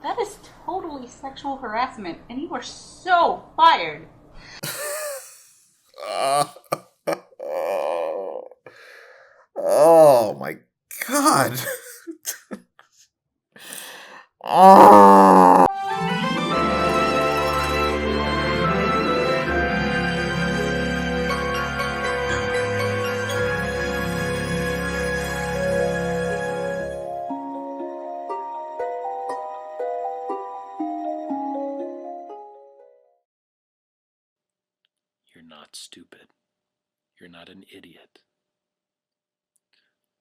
That is totally sexual harassment, and you are so fired. Oh my god. Oh. You're not stupid. You're not an idiot.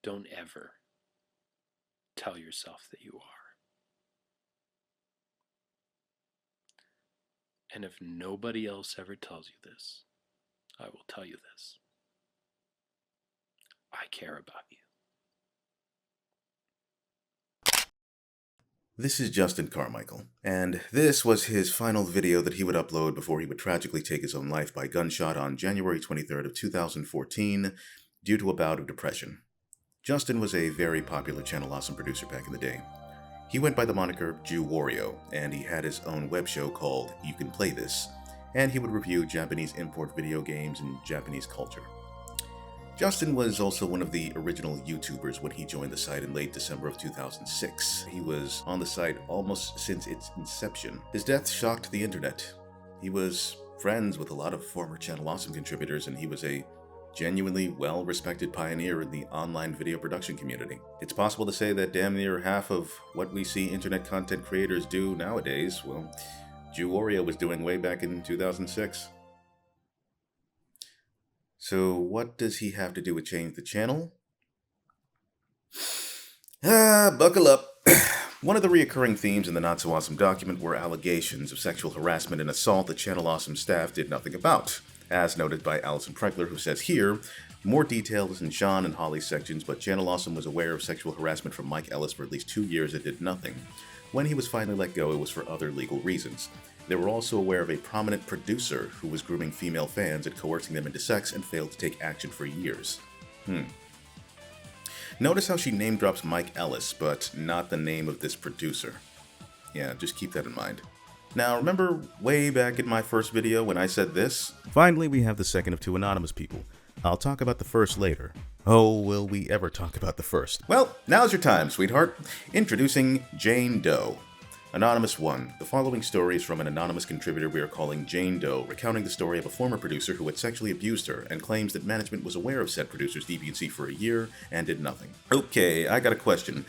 Don't ever tell yourself that you are. And if nobody else ever tells you this, I will tell you this. I care about you. This is Justin Carmichael, and this was his final video that he would upload before he would tragically take his own life by gunshot on January 23rd of 2014 due to a bout of depression. Justin was a very popular Channel Awesome producer back in the day. He went by the moniker JewWario, and he had his own web show called You Can Play This, and he would review Japanese import video games and Japanese culture. Justin was also one of the original YouTubers when he joined the site in late December of 2006. He was on the site almost since its inception. His death shocked the internet. He was friends with a lot of former Channel Awesome contributors, and he was a genuinely well-respected pioneer in the online video production community. It's possible to say that damn near half of what we see internet content creators do nowadays, well, JewWario was doing way back in 2006. So what does he have to do with Change the Channel? Buckle up. One of the reoccurring themes in the Not So Awesome document were allegations of sexual harassment and assault that Channel Awesome staff did nothing about, as noted by Allison Pregler, who says here, more details in Sean and Holly's sections, but Channel Awesome was aware of sexual harassment from Mike Ellis for at least 2 years and did nothing. When he was finally let go, it was for other legal reasons. They were also aware of a prominent producer who was grooming female fans and coercing them into sex and failed to take action for years. Notice how she name drops Mike Ellis, but not the name of this producer. Yeah, just keep that in mind. Now, remember way back in my first video when I said this? Finally, we have the second of two anonymous people. I'll talk about the first later. Oh, will we ever talk about the first? Well, now's your time, sweetheart. Introducing Jane Doe. Anonymous 1. The following story is from an anonymous contributor we are calling Jane Doe, recounting the story of a former producer who had sexually abused her and claims that management was aware of said producer's deviancy for a year and did nothing. Okay, I got a question.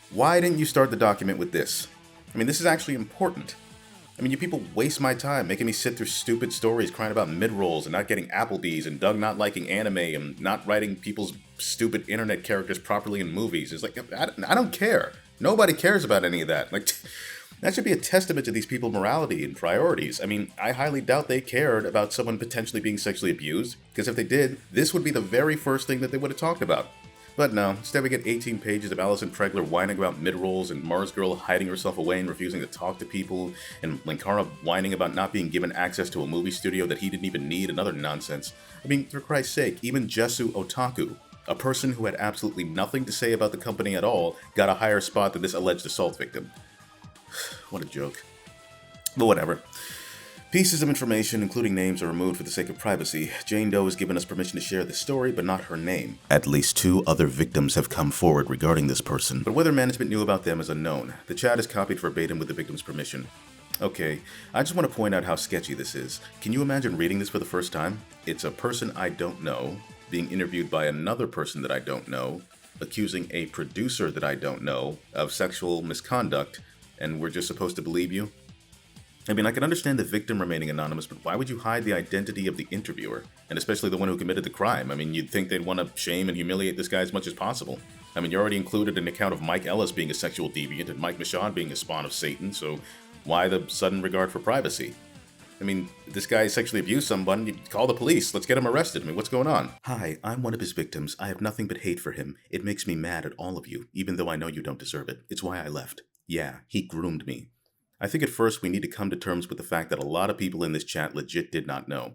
Why didn't you start the document with this? I mean, this is actually important. I mean, you people waste my time making me sit through stupid stories crying about mid-rolls and not getting Applebee's and Doug not liking anime and not writing people's stupid internet characters properly in movies. It's like, I don't care. Nobody cares about any of that. Like, that should be a testament to these people's morality and priorities. I mean, I highly doubt they cared about someone potentially being sexually abused, because if they did, this would be the very first thing that they would have talked about. But no, instead we get 18 pages of Allison Pregler whining about mid-rolls and Mars Girl hiding herself away and refusing to talk to people, and Linkara whining about not being given access to a movie studio that he didn't even need, and other nonsense. I mean, for Christ's sake, even Jesu Otaku, a person who had absolutely nothing to say about the company at all, got a higher spot than this alleged assault victim. What a joke. But whatever. Pieces of information, including names, are removed for the sake of privacy. Jane Doe has given us permission to share this story, but not her name. At least 2 other victims have come forward regarding this person, but whether management knew about them is unknown. The chat is copied verbatim with the victim's permission. Okay, I just want to point out how sketchy this is. Can you imagine reading this for the first time? It's a person I don't know being interviewed by another person that I don't know, accusing a producer that I don't know of sexual misconduct, and we're just supposed to believe you? I mean, I can understand the victim remaining anonymous, but why would you hide the identity of the interviewer? And especially the one who committed the crime. I mean, you'd think they'd want to shame and humiliate this guy as much as possible. I mean, you already included an account of Mike Ellis being a sexual deviant and Mike Michaud being a spawn of Satan, so why the sudden regard for privacy? I mean, if this guy sexually abused someone, you call the police. Let's get him arrested. I mean, what's going on? Hi, I'm one of his victims. I have nothing but hate for him. It makes me mad at all of you, even though I know you don't deserve it. It's why I left. Yeah, he groomed me. I think at first we need to come to terms with the fact that a lot of people in this chat legit did not know.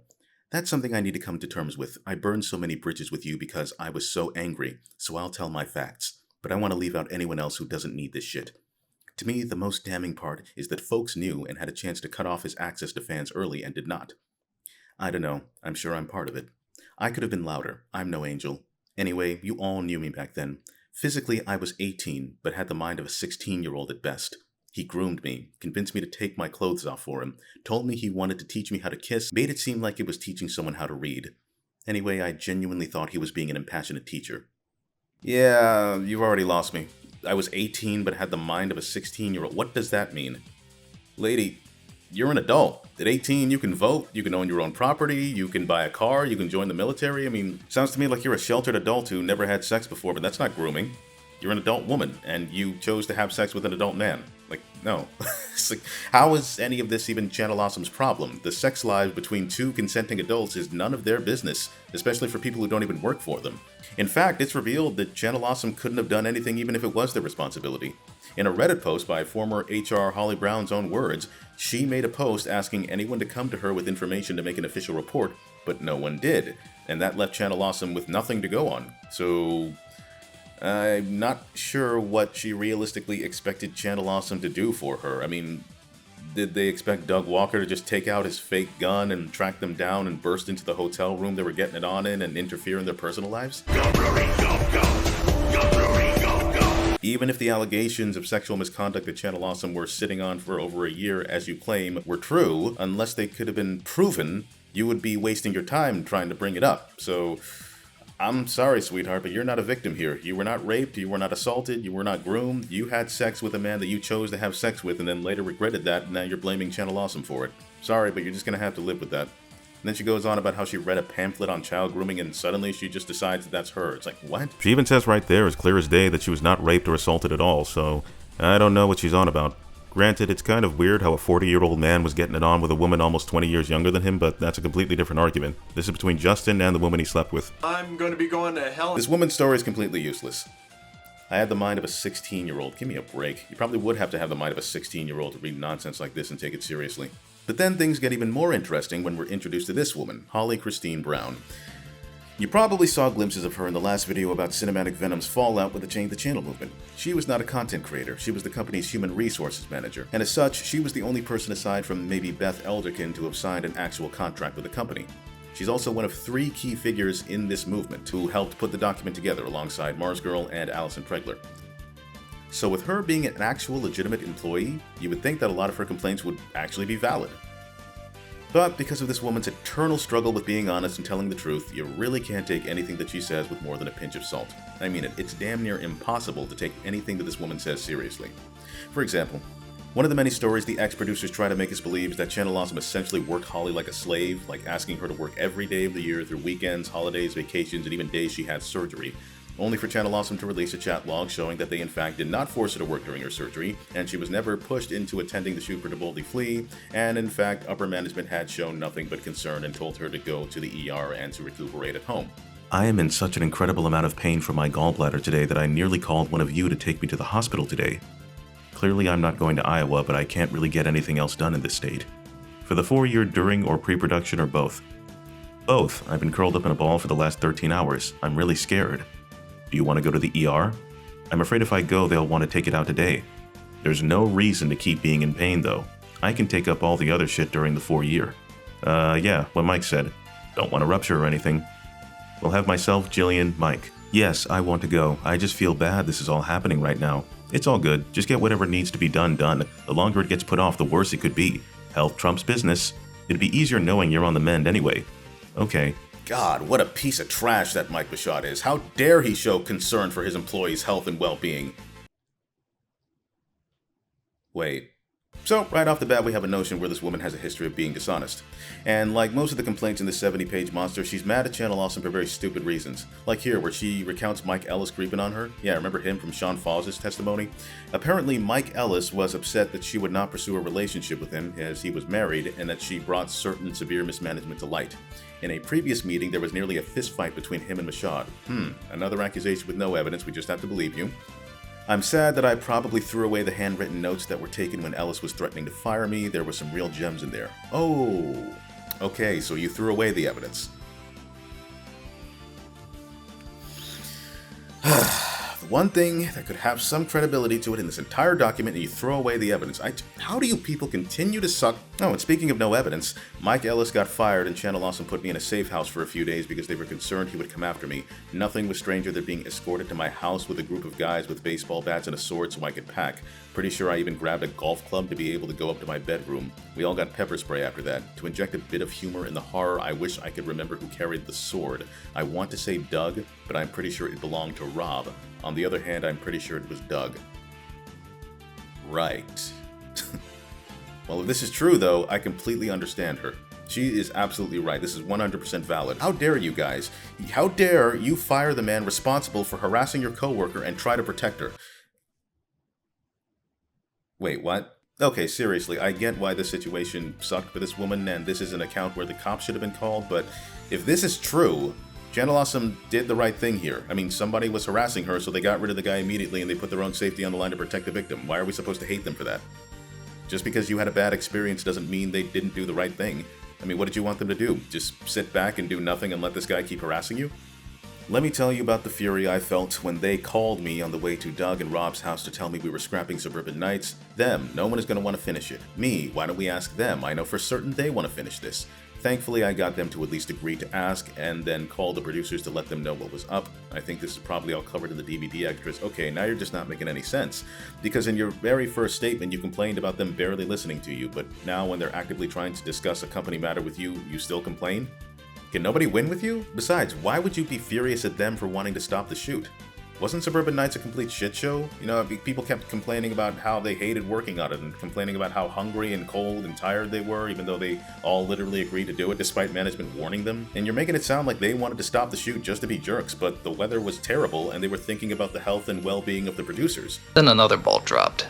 That's something I need to come to terms with. I burned so many bridges with you because I was so angry, so I'll tell my facts. But I want to leave out anyone else who doesn't need this shit. To me, the most damning part is that folks knew and had a chance to cut off his access to fans early and did not. I don't know, I'm sure I'm part of it. I could have been louder, I'm no angel. Anyway, you all knew me back then. Physically, I was 18, but had the mind of a 16-year-old at best. He groomed me, convinced me to take my clothes off for him, told me he wanted to teach me how to kiss, made it seem like it was teaching someone how to read. Anyway, I genuinely thought he was being an impassionate teacher. Yeah, you've already lost me. I was 18 but had the mind of a 16-year-old. What does that mean? Lady, you're an adult. At 18, you can vote, you can own your own property, you can buy a car, you can join the military. I mean, sounds to me like you're a sheltered adult who never had sex before, but that's not grooming. You're an adult woman, and you chose to have sex with an adult man. Like, no. It's like, how is any of this even Channel Awesome's problem? The sex lives between two consenting adults is none of their business, especially for people who don't even work for them. In fact, it's revealed that Channel Awesome couldn't have done anything even if it was their responsibility. In a Reddit post by former HR Holly Brown's own words, she made a post asking anyone to come to her with information to make an official report, but no one did, and that left Channel Awesome with nothing to go on. So I'm not sure what she realistically expected Channel Awesome to do for her. I mean, did they expect Doug Walker to just take out his fake gun and track them down and burst into the hotel room they were getting it on in and interfere in their personal lives? Even if the allegations of sexual misconduct that Channel Awesome were sitting on for over a year, as you claim, were true, unless they could have been proven, you would be wasting your time trying to bring it up. So, I'm sorry, sweetheart, but you're not a victim here. You were not raped, you were not assaulted, you were not groomed. You had sex with a man that you chose to have sex with and then later regretted that, and now you're blaming Channel Awesome for it. Sorry, but you're just gonna have to live with that. And then she goes on about how she read a pamphlet on child grooming and suddenly she just decides that that's her. It's like, what? She even says right there, as clear as day, that she was not raped or assaulted at all, so I don't know what she's on about. Granted, it's kind of weird how a 40-year-old man was getting it on with a woman almost 20 years younger than him, but that's a completely different argument. This is between Justin and the woman he slept with. I'm going to be going to hell. This woman's story is completely useless. I had the mind of a 16-year-old. Give me a break. You probably would have to have the mind of a 16-year-old to read nonsense like this and take it seriously. But then things get even more interesting when we're introduced to this woman, Holly Christine Brown. You probably saw glimpses of her in the last video about Cinematic Venom's fallout with the Change the Channel movement. She was not a content creator, she was the company's human resources manager, and as such, she was the only person aside from maybe Beth Elderkin to have signed an actual contract with the company. She's also one of 3 key figures in this movement who helped put the document together alongside Mars Girl and Allison Pregler. So with her being an actual legitimate employee, you would think that a lot of her complaints would actually be valid. But because of this woman's eternal struggle with being honest and telling the truth, you really can't take anything that she says with more than a pinch of salt. I mean it, it's damn near impossible to take anything that this woman says seriously. For example, one of the many stories the ex-producers try to make us believe is that Channel Awesome essentially worked Holly like a slave, like asking her to work every day of the year through weekends, holidays, vacations, and even days she had surgery, only for Channel Awesome to release a chat log showing that they in fact did not force her to work during her surgery, and she was never pushed into attending the shoot for To Boldly Flee, and in fact upper management had shown nothing but concern and told her to go to the ER and to recuperate at home. I am in such an incredible amount of pain from my gallbladder today that I nearly called one of you to take me to the hospital today. Clearly I'm not going to Iowa, but I can't really get anything else done in this state. For the 4-year during or pre-production or both? Both. I've been curled up in a ball for the last 13 hours. I'm really scared. Do you want to go to the ER? I'm afraid if I go, they'll want to take it out today. There's no reason to keep being in pain, though. I can take up all the other shit during the 4-year. Yeah, what Mike said. Don't want a rupture or anything. We'll have myself, Jillian, Mike. Yes, I want to go. I just feel bad this is all happening right now. It's all good. Just get whatever needs to be done. The longer it gets put off, the worse it could be. Health trumps business. It'd be easier knowing you're on the mend anyway. Okay. God, what a piece of trash that Mike Bashad is. How dare he show concern for his employees' health and well-being? Wait. So, right off the bat, we have a notion where this woman has a history of being dishonest. And like most of the complaints in this 70-page monster, she's mad at Channel Awesome for very stupid reasons. Like here, where she recounts Mike Ellis creeping on her. Yeah, remember him from Sean Fawz's testimony? Apparently, Mike Ellis was upset that she would not pursue a relationship with him as he was married, and that she brought certain severe mismanagement to light. In a previous meeting, there was nearly a fistfight between him and Bashad. Another accusation with no evidence, we just have to believe you. I'm sad that I probably threw away the handwritten notes that were taken when Ellis was threatening to fire me. There were some real gems in there. Oh, okay, so you threw away the evidence. The one thing that could have some credibility to it in this entire document, and you throw away the evidence. How do you people continue to suck? Oh, and speaking of no evidence, Mike Ellis got fired and Channel Awesome put me in a safe house for a few days because they were concerned he would come after me. Nothing was stranger than being escorted to my house with a group of guys with baseball bats and a sword so I could pack. Pretty sure I even grabbed a golf club to be able to go up to my bedroom. We all got pepper spray after that. To inject a bit of humor in the horror, I wish I could remember who carried the sword. I want to say Doug, but I'm pretty sure it belonged to Rob. On the other hand, I'm pretty sure it was Doug. Right. Well, if this is true, though, I completely understand her. She is absolutely right. This is 100% valid. How dare you guys? How dare you fire the man responsible for harassing your coworker and try to protect her? Wait, what? Okay, seriously, I get why the situation sucked for this woman, and this is an account where the cops should have been called, but if this is true, Channel Awesome did the right thing here. I mean, somebody was harassing her, so they got rid of the guy immediately and they put their own safety on the line to protect the victim. Why are we supposed to hate them for that? Just because you had a bad experience doesn't mean they didn't do the right thing. I mean, what did you want them to do? Just sit back and do nothing and let this guy keep harassing you? Let me tell you about the fury I felt when they called me on the way to Doug and Rob's house to tell me we were scrapping Suburban Nights. Them, no one is going to want to finish it. Me, why don't we ask them? I know for certain they want to finish this. Thankfully, I got them to at least agree to ask, and then call the producers to let them know what was up. I think this is probably all covered in the DVD extras. Okay, now you're just not making any sense. Because in your very first statement, you complained about them barely listening to you, but now when they're actively trying to discuss a company matter with you, you still complain? Can nobody win with you? Besides, why would you be furious at them for wanting to stop the shoot? Wasn't Suburban Nights a complete shit show? You know, people kept complaining about how they hated working on it and complaining about how hungry and cold and tired they were, even though they all literally agreed to do it despite management warning them. And you're making it sound like they wanted to stop the shoot just to be jerks, but the weather was terrible and they were thinking about the health and well-being of the producers. Then another ball dropped.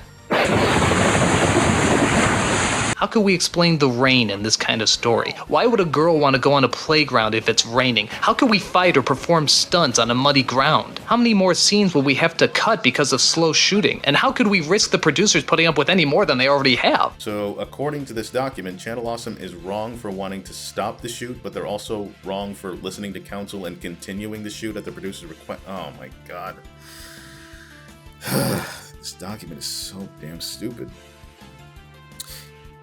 How could we explain the rain in this kind of story? Why would a girl want to go on a playground if it's raining? How could we fight or perform stunts on a muddy ground? How many more scenes will we have to cut because of slow shooting? And how could we risk the producers putting up with any more than they already have? So, according to this document, Channel Awesome is wrong for wanting to stop the shoot, but they're also wrong for listening to counsel and continuing the shoot at the producer's request. Oh my god. This document is so damn stupid.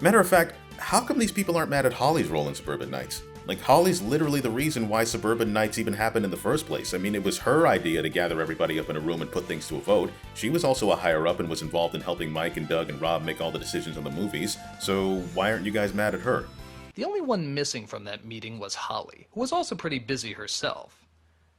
Matter of fact, how come these people aren't mad at Holly's role in Suburban Nights? Like, Holly's literally the reason why Suburban Nights even happened in the first place. I mean, it was her idea to gather everybody up in a room and put things to a vote. She was also a higher-up and was involved in helping Mike and Doug and Rob make all the decisions on the movies, so why aren't you guys mad at her? The only one missing from that meeting was Holly, who was also pretty busy herself.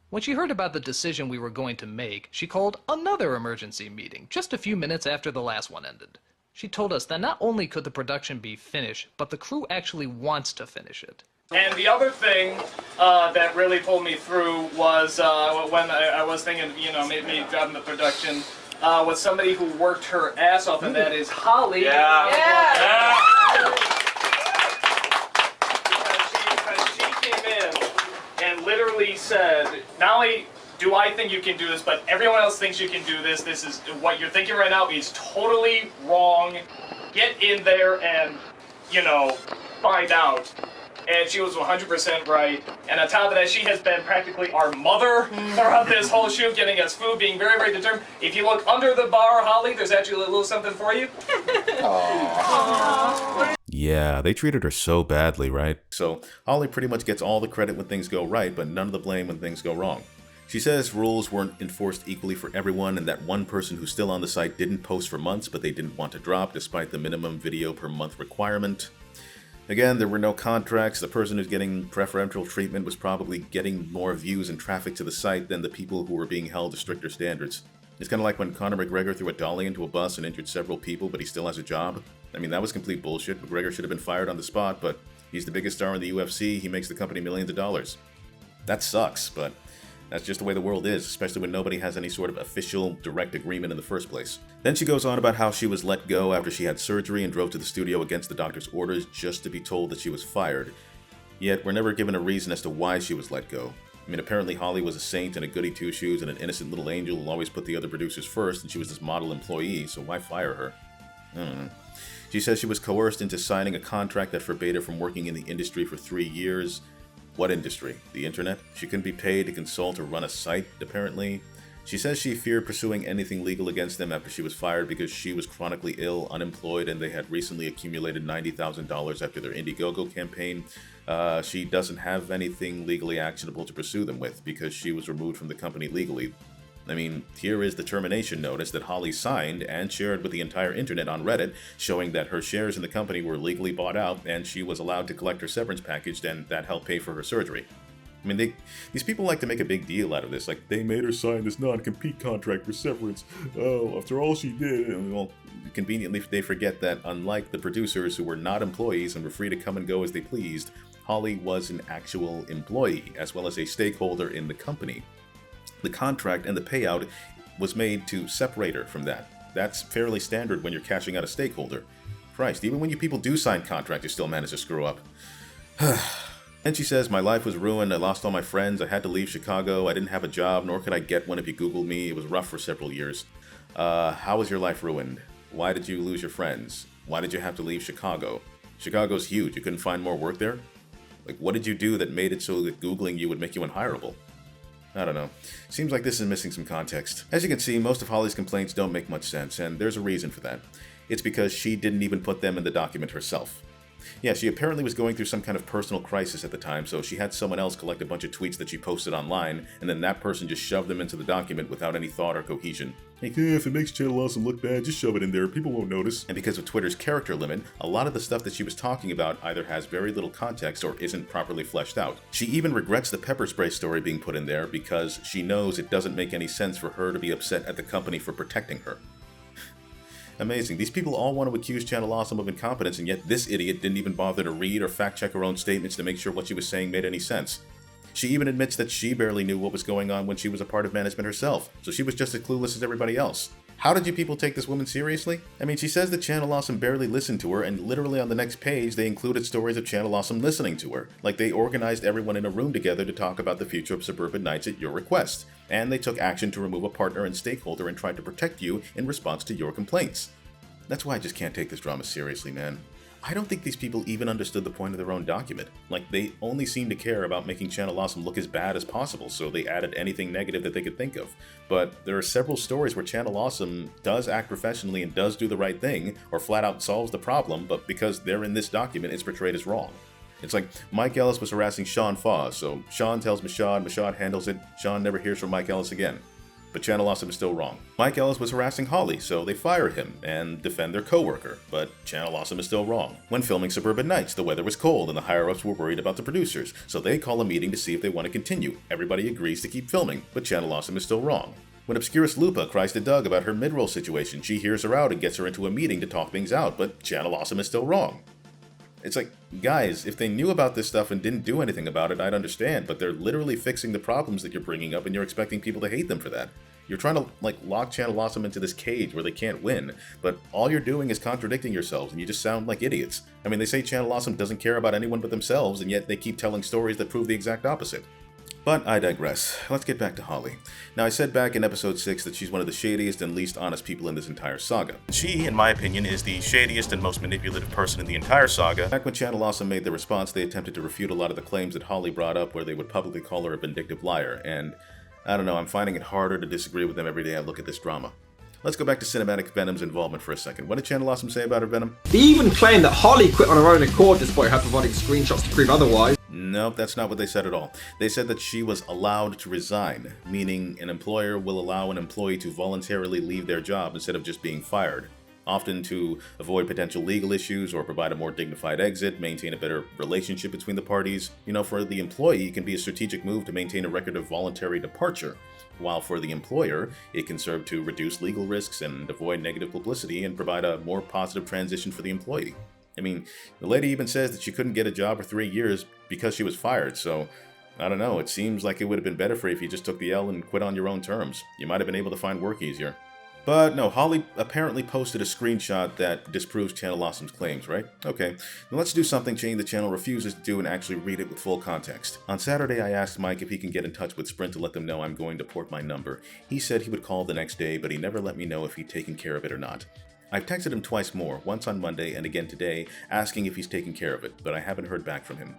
When she heard about the decision we were going to make, she called another emergency meeting just a few minutes after the last one ended. She told us that not only could the production be finished, but the crew actually wants to finish it. And the other thing that really pulled me through was when I was thinking, you know, maybe dropping the production, was somebody who worked her ass off, and that is Holly. Yeah. Because she came in and literally said, not only do I think you can do this, but everyone else thinks you can do this. This is what you're thinking right now is totally wrong. Get in there and, you know, find out. And she was 100% right. And on top of that, she has been practically our mother throughout this whole shoot, getting us food, being very, very determined. If you look under the bar, Holly, there's actually a little something for you. Aww. Yeah, they treated her so badly, right? So Holly pretty much gets all the credit when things go right, but none of the blame when things go wrong. She says rules weren't enforced equally for everyone, and that one person who's still on the site didn't post for months, but they didn't want to drop despite the minimum video per month requirement. Again, there were no contracts. The person who's getting preferential treatment was probably getting more views and traffic to the site than the people who were being held to stricter standards. It's kind of like when Conor McGregor threw a dolly into a bus and injured several people, but he still has a job. I mean, that was complete bullshit. McGregor should have been fired on the spot, but he's the biggest star in the UFC. He makes the company millions of dollars. That sucks, but that's just the way the world is, especially when nobody has any sort of official, direct agreement in the first place. Then she goes on about how she was let go after she had surgery and drove to the studio against the doctor's orders just to be told that she was fired. Yet, we're never given a reason as to why she was let go. I mean, apparently Holly was a saint and a goody two-shoes and an innocent little angel who always put the other producers first, and she was this model employee, so why fire her? I don't know. She says she was coerced into signing a contract that forbade her from working in the industry for 3 years. What industry? The internet? She couldn't be paid to consult or run a site, apparently. She says she feared pursuing anything legal against them after she was fired because she was chronically ill, unemployed, and they had recently accumulated $90,000 after their Indiegogo campaign. She doesn't have anything legally actionable to pursue them with because she was removed from the company legally. I mean, here is the termination notice that Holly signed and shared with the entire internet on Reddit, showing that her shares in the company were legally bought out and she was allowed to collect her severance package, and that helped pay for her surgery. I mean, these people like to make a big deal out of this, like, they made her sign this non-compete contract for severance. Oh, after all she did. And, well, conveniently, they forget that unlike the producers who were not employees and were free to come and go as they pleased, Holly was an actual employee, as well as a stakeholder in the company. The contract and the payout was made to separate her from that. That's fairly standard when you're cashing out a stakeholder. Christ, even when you people do sign contracts, you still manage to screw up. And she says, my life was ruined, I lost all my friends, I had to leave Chicago, I didn't have a job, nor could I get one if you Googled me, it was rough for several years. How was your life ruined? Why did you lose your friends? Why did you have to leave Chicago? Chicago's huge, you couldn't find more work there? Like, what did you do that made it so that Googling you would make you unhireable? I don't know. Seems like this is missing some context. As you can see, most of Holly's complaints don't make much sense, and there's a reason for that. It's because she didn't even put them in the document herself. Yeah, she apparently was going through some kind of personal crisis at the time, so she had someone else collect a bunch of tweets that she posted online, and then that person just shoved them into the document without any thought or cohesion. Like, if it makes Channel Awesome look bad, just shove it in there, people won't notice. And because of Twitter's character limit, a lot of the stuff that she was talking about either has very little context or isn't properly fleshed out. She even regrets the pepper spray story being put in there because she knows it doesn't make any sense for her to be upset at the company for protecting her. Amazing. These people all want to accuse Channel Awesome of incompetence, and yet this idiot didn't even bother to read or fact-check her own statements to make sure what she was saying made any sense. She even admits that she barely knew what was going on when she was a part of management herself, so she was just as clueless as everybody else. How did you people take this woman seriously? I mean, she says that Channel Awesome barely listened to her, and literally on the next page they included stories of Channel Awesome listening to her. Like, they organized everyone in a room together to talk about the future of Suburban Nights at your request, and they took action to remove a partner and stakeholder and tried to protect you in response to your complaints. That's why I just can't take this drama seriously, man. I don't think these people even understood the point of their own document. Like, they only seem to care about making Channel Awesome look as bad as possible, so they added anything negative that they could think of. But there are several stories where Channel Awesome does act professionally and does do the right thing, or flat out solves the problem, but because they're in this document, it's portrayed as wrong. It's like Mike Ellis was harassing Sean Foss, so Sean tells Mashad handles it, Sean never hears from Mike Ellis again. But Channel Awesome is still wrong. Mike Ellis was harassing Holly, so they fire him and defend their co-worker, but Channel Awesome is still wrong. When filming Suburban Nights, the weather was cold and the higher-ups were worried about the producers, so they call a meeting to see if they want to continue. Everybody agrees to keep filming, but Channel Awesome is still wrong. When Obscurus Lupa cries to Doug about her mid-roll situation, she hears her out and gets her into a meeting to talk things out, but Channel Awesome is still wrong. It's like, guys, if they knew about this stuff and didn't do anything about it, I'd understand, but they're literally fixing the problems that you're bringing up and you're expecting people to hate them for that. You're trying to, like, lock Channel Awesome into this cage where they can't win, but all you're doing is contradicting yourselves and you just sound like idiots. I mean, they say Channel Awesome doesn't care about anyone but themselves, and yet they keep telling stories that prove the exact opposite. But I digress. Let's get back to Holly. Now, I said back in episode 6 that she's one of the shadiest and least honest people in this entire saga. She, in my opinion, is the shadiest and most manipulative person in the entire saga. Back when Channel Awesome made their response, they attempted to refute a lot of the claims that Holly brought up, where they would publicly call her a vindictive liar, and I don't know, I'm finding it harder to disagree with them every day I look at this drama. Let's go back to Cinematic Venom's involvement for a second. What did Channel Awesome say about her, Venom? They even claim that Holly quit on her own accord despite her providing screenshots to prove otherwise. Nope, that's not what they said at all. They said that she was allowed to resign, meaning an employer will allow an employee to voluntarily leave their job instead of just being fired, often to avoid potential legal issues or provide a more dignified exit, maintain a better relationship between the parties. You know, for the employee, it can be a strategic move to maintain a record of voluntary departure, while for the employer, it can serve to reduce legal risks and avoid negative publicity and provide a more positive transition for the employee. I mean, the lady even says that she couldn't get a job for 3 years because she was fired, so I don't know, it seems like it would have been better for you if you just took the L and quit on your own terms. You might have been able to find work easier. But no, Holly apparently posted a screenshot that disproves Channel Awesome's claims, right? Okay, now let's do something the channel refuses to do and actually read it with full context. On Saturday, I asked Mike if he can get in touch with Sprint to let them know I'm going to port my number. He said he would call the next day, but he never let me know if he'd taken care of it or not. I've texted him twice more, once on Monday and again today, asking if he's taken care of it, but I haven't heard back from him.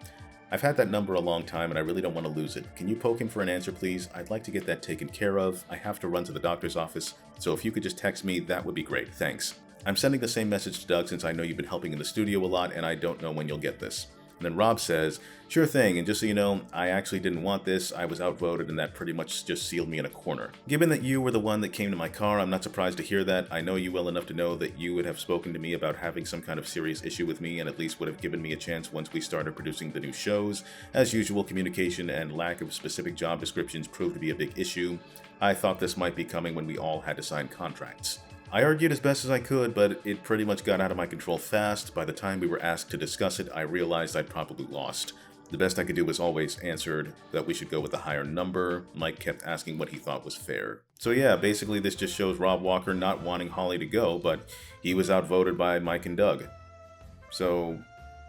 I've had that number a long time and I really don't want to lose it. Can you poke him for an answer, please? I'd like to get that taken care of. I have to run to the doctor's office, so if you could just text me, that would be great. Thanks. I'm sending the same message to Doug since I know you've been helping in the studio a lot and I don't know when you'll get this. And then Rob says, sure thing, and just so you know, I actually didn't want this, I was outvoted and that pretty much just sealed me in a corner. Given that you were the one that came to my car, I'm not surprised to hear that. I know you well enough to know that you would have spoken to me about having some kind of serious issue with me and at least would have given me a chance once we started producing the new shows. As usual, communication and lack of specific job descriptions proved to be a big issue. I thought this might be coming when we all had to sign contracts. I argued as best as I could, but it pretty much got out of my control fast. By the time we were asked to discuss it, I realized I'd probably lost. The best I could do was always answered that we should go with a higher number. Mike kept asking what he thought was fair. So yeah, basically this just shows Rob Walker not wanting Holly to go, but he was outvoted by Mike and Doug. So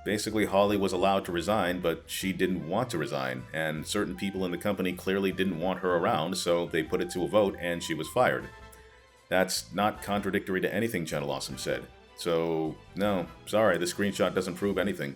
basically Holly was allowed to resign, but she didn't want to resign, and certain people in the company clearly didn't want her around, so they put it to a vote and she was fired. That's not contradictory to anything Channel Awesome said. So, no, sorry, the screenshot doesn't prove anything.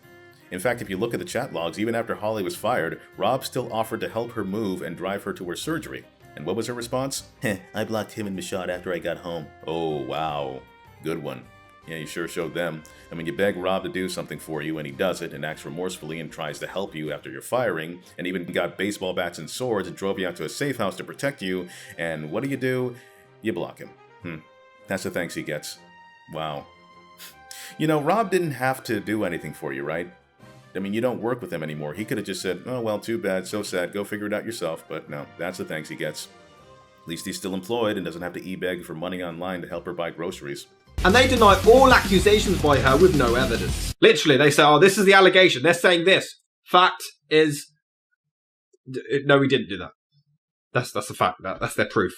In fact, if you look at the chat logs, even after Holly was fired, Rob still offered to help her move and drive her to her surgery. And what was her response? Heh, I blocked him and Michaud after I got home. Oh, wow. Good one. Yeah, you sure showed them. I mean, you beg Rob to do something for you, and he does it, and acts remorsefully and tries to help you after your firing, and even got baseball bats and swords and drove you out to a safe house to protect you, and what do? You block him. That's the thanks he gets. Wow. You know, Rob didn't have to do anything for you, right? I mean, you don't work with him anymore. He could have just said, oh, well, too bad, so sad, go figure it out yourself. But no, that's the thanks he gets. At least he's still employed and doesn't have to e-beg for money online to help her buy groceries. And they deny all accusations by her with no evidence. Literally, they say, oh, this is the allegation. They're saying this. Fact is... No, we didn't do that. That's the fact. That's their proof.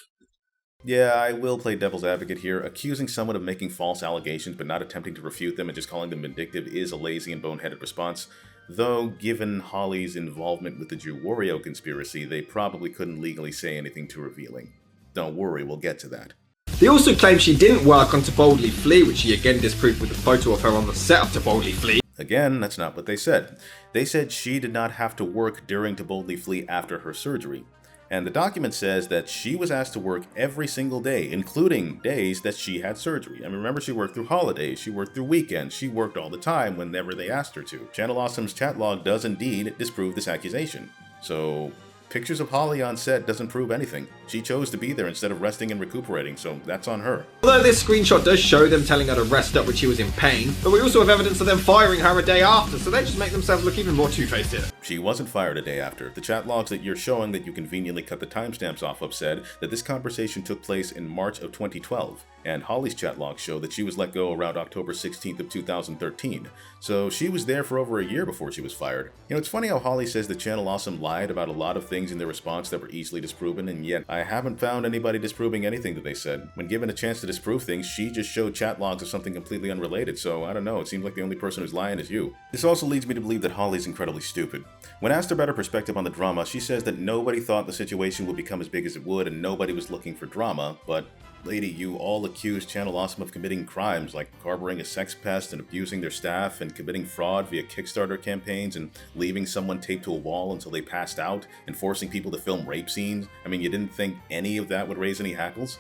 Yeah, I will play devil's advocate here. Accusing someone of making false allegations but not attempting to refute them and just calling them vindictive is a lazy and boneheaded response. Though, given Holly's involvement with the JewWario conspiracy, they probably couldn't legally say anything too revealing. Don't worry, we'll get to that. They also claim she didn't work on To Boldly Flee, which she again disproved with a photo of her on the set of To Boldly Flee. Again, that's not what they said. They said she did not have to work during To Boldly Flee after her surgery. And the document says that she was asked to work every single day, including days that she had surgery. I mean, remember, she worked through holidays, she worked through weekends, she worked all the time whenever they asked her to. Channel Awesome's chat log does indeed disprove this accusation. So, pictures of Holly on set doesn't prove anything. She chose to be there instead of resting and recuperating, so that's on her. Although this screenshot does show them telling her to rest up when she was in pain, but we also have evidence of them firing her a day after, so they just make themselves look even more two-faced here. She wasn't fired a day after. The chat logs that you're showing that you conveniently cut the timestamps off of said that this conversation took place in March of 2012, and Holly's chat logs show that she was let go around October 16th of 2013. So she was there for over a year before she was fired. You know, it's funny how Holly says that Channel Awesome lied about a lot of things in their response that were easily disproven, and yet I haven't found anybody disproving anything that they said. When given a chance to disprove things, she just showed chat logs of something completely unrelated, so I don't know, it seems like the only person who's lying is you. This also leads me to believe that Holly's incredibly stupid. When asked about her perspective on the drama, she says that nobody thought the situation would become as big as it would and nobody was looking for drama, but lady, you all accused Channel Awesome of committing crimes like harboring a sex pest and abusing their staff and committing fraud via Kickstarter campaigns and leaving someone taped to a wall until they passed out and forcing people to film rape scenes. I mean, you didn't think any of that would raise any hackles?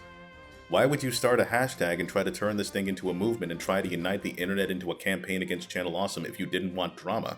Why would you start a hashtag and try to turn this thing into a movement and try to unite the internet into a campaign against Channel Awesome if you didn't want drama?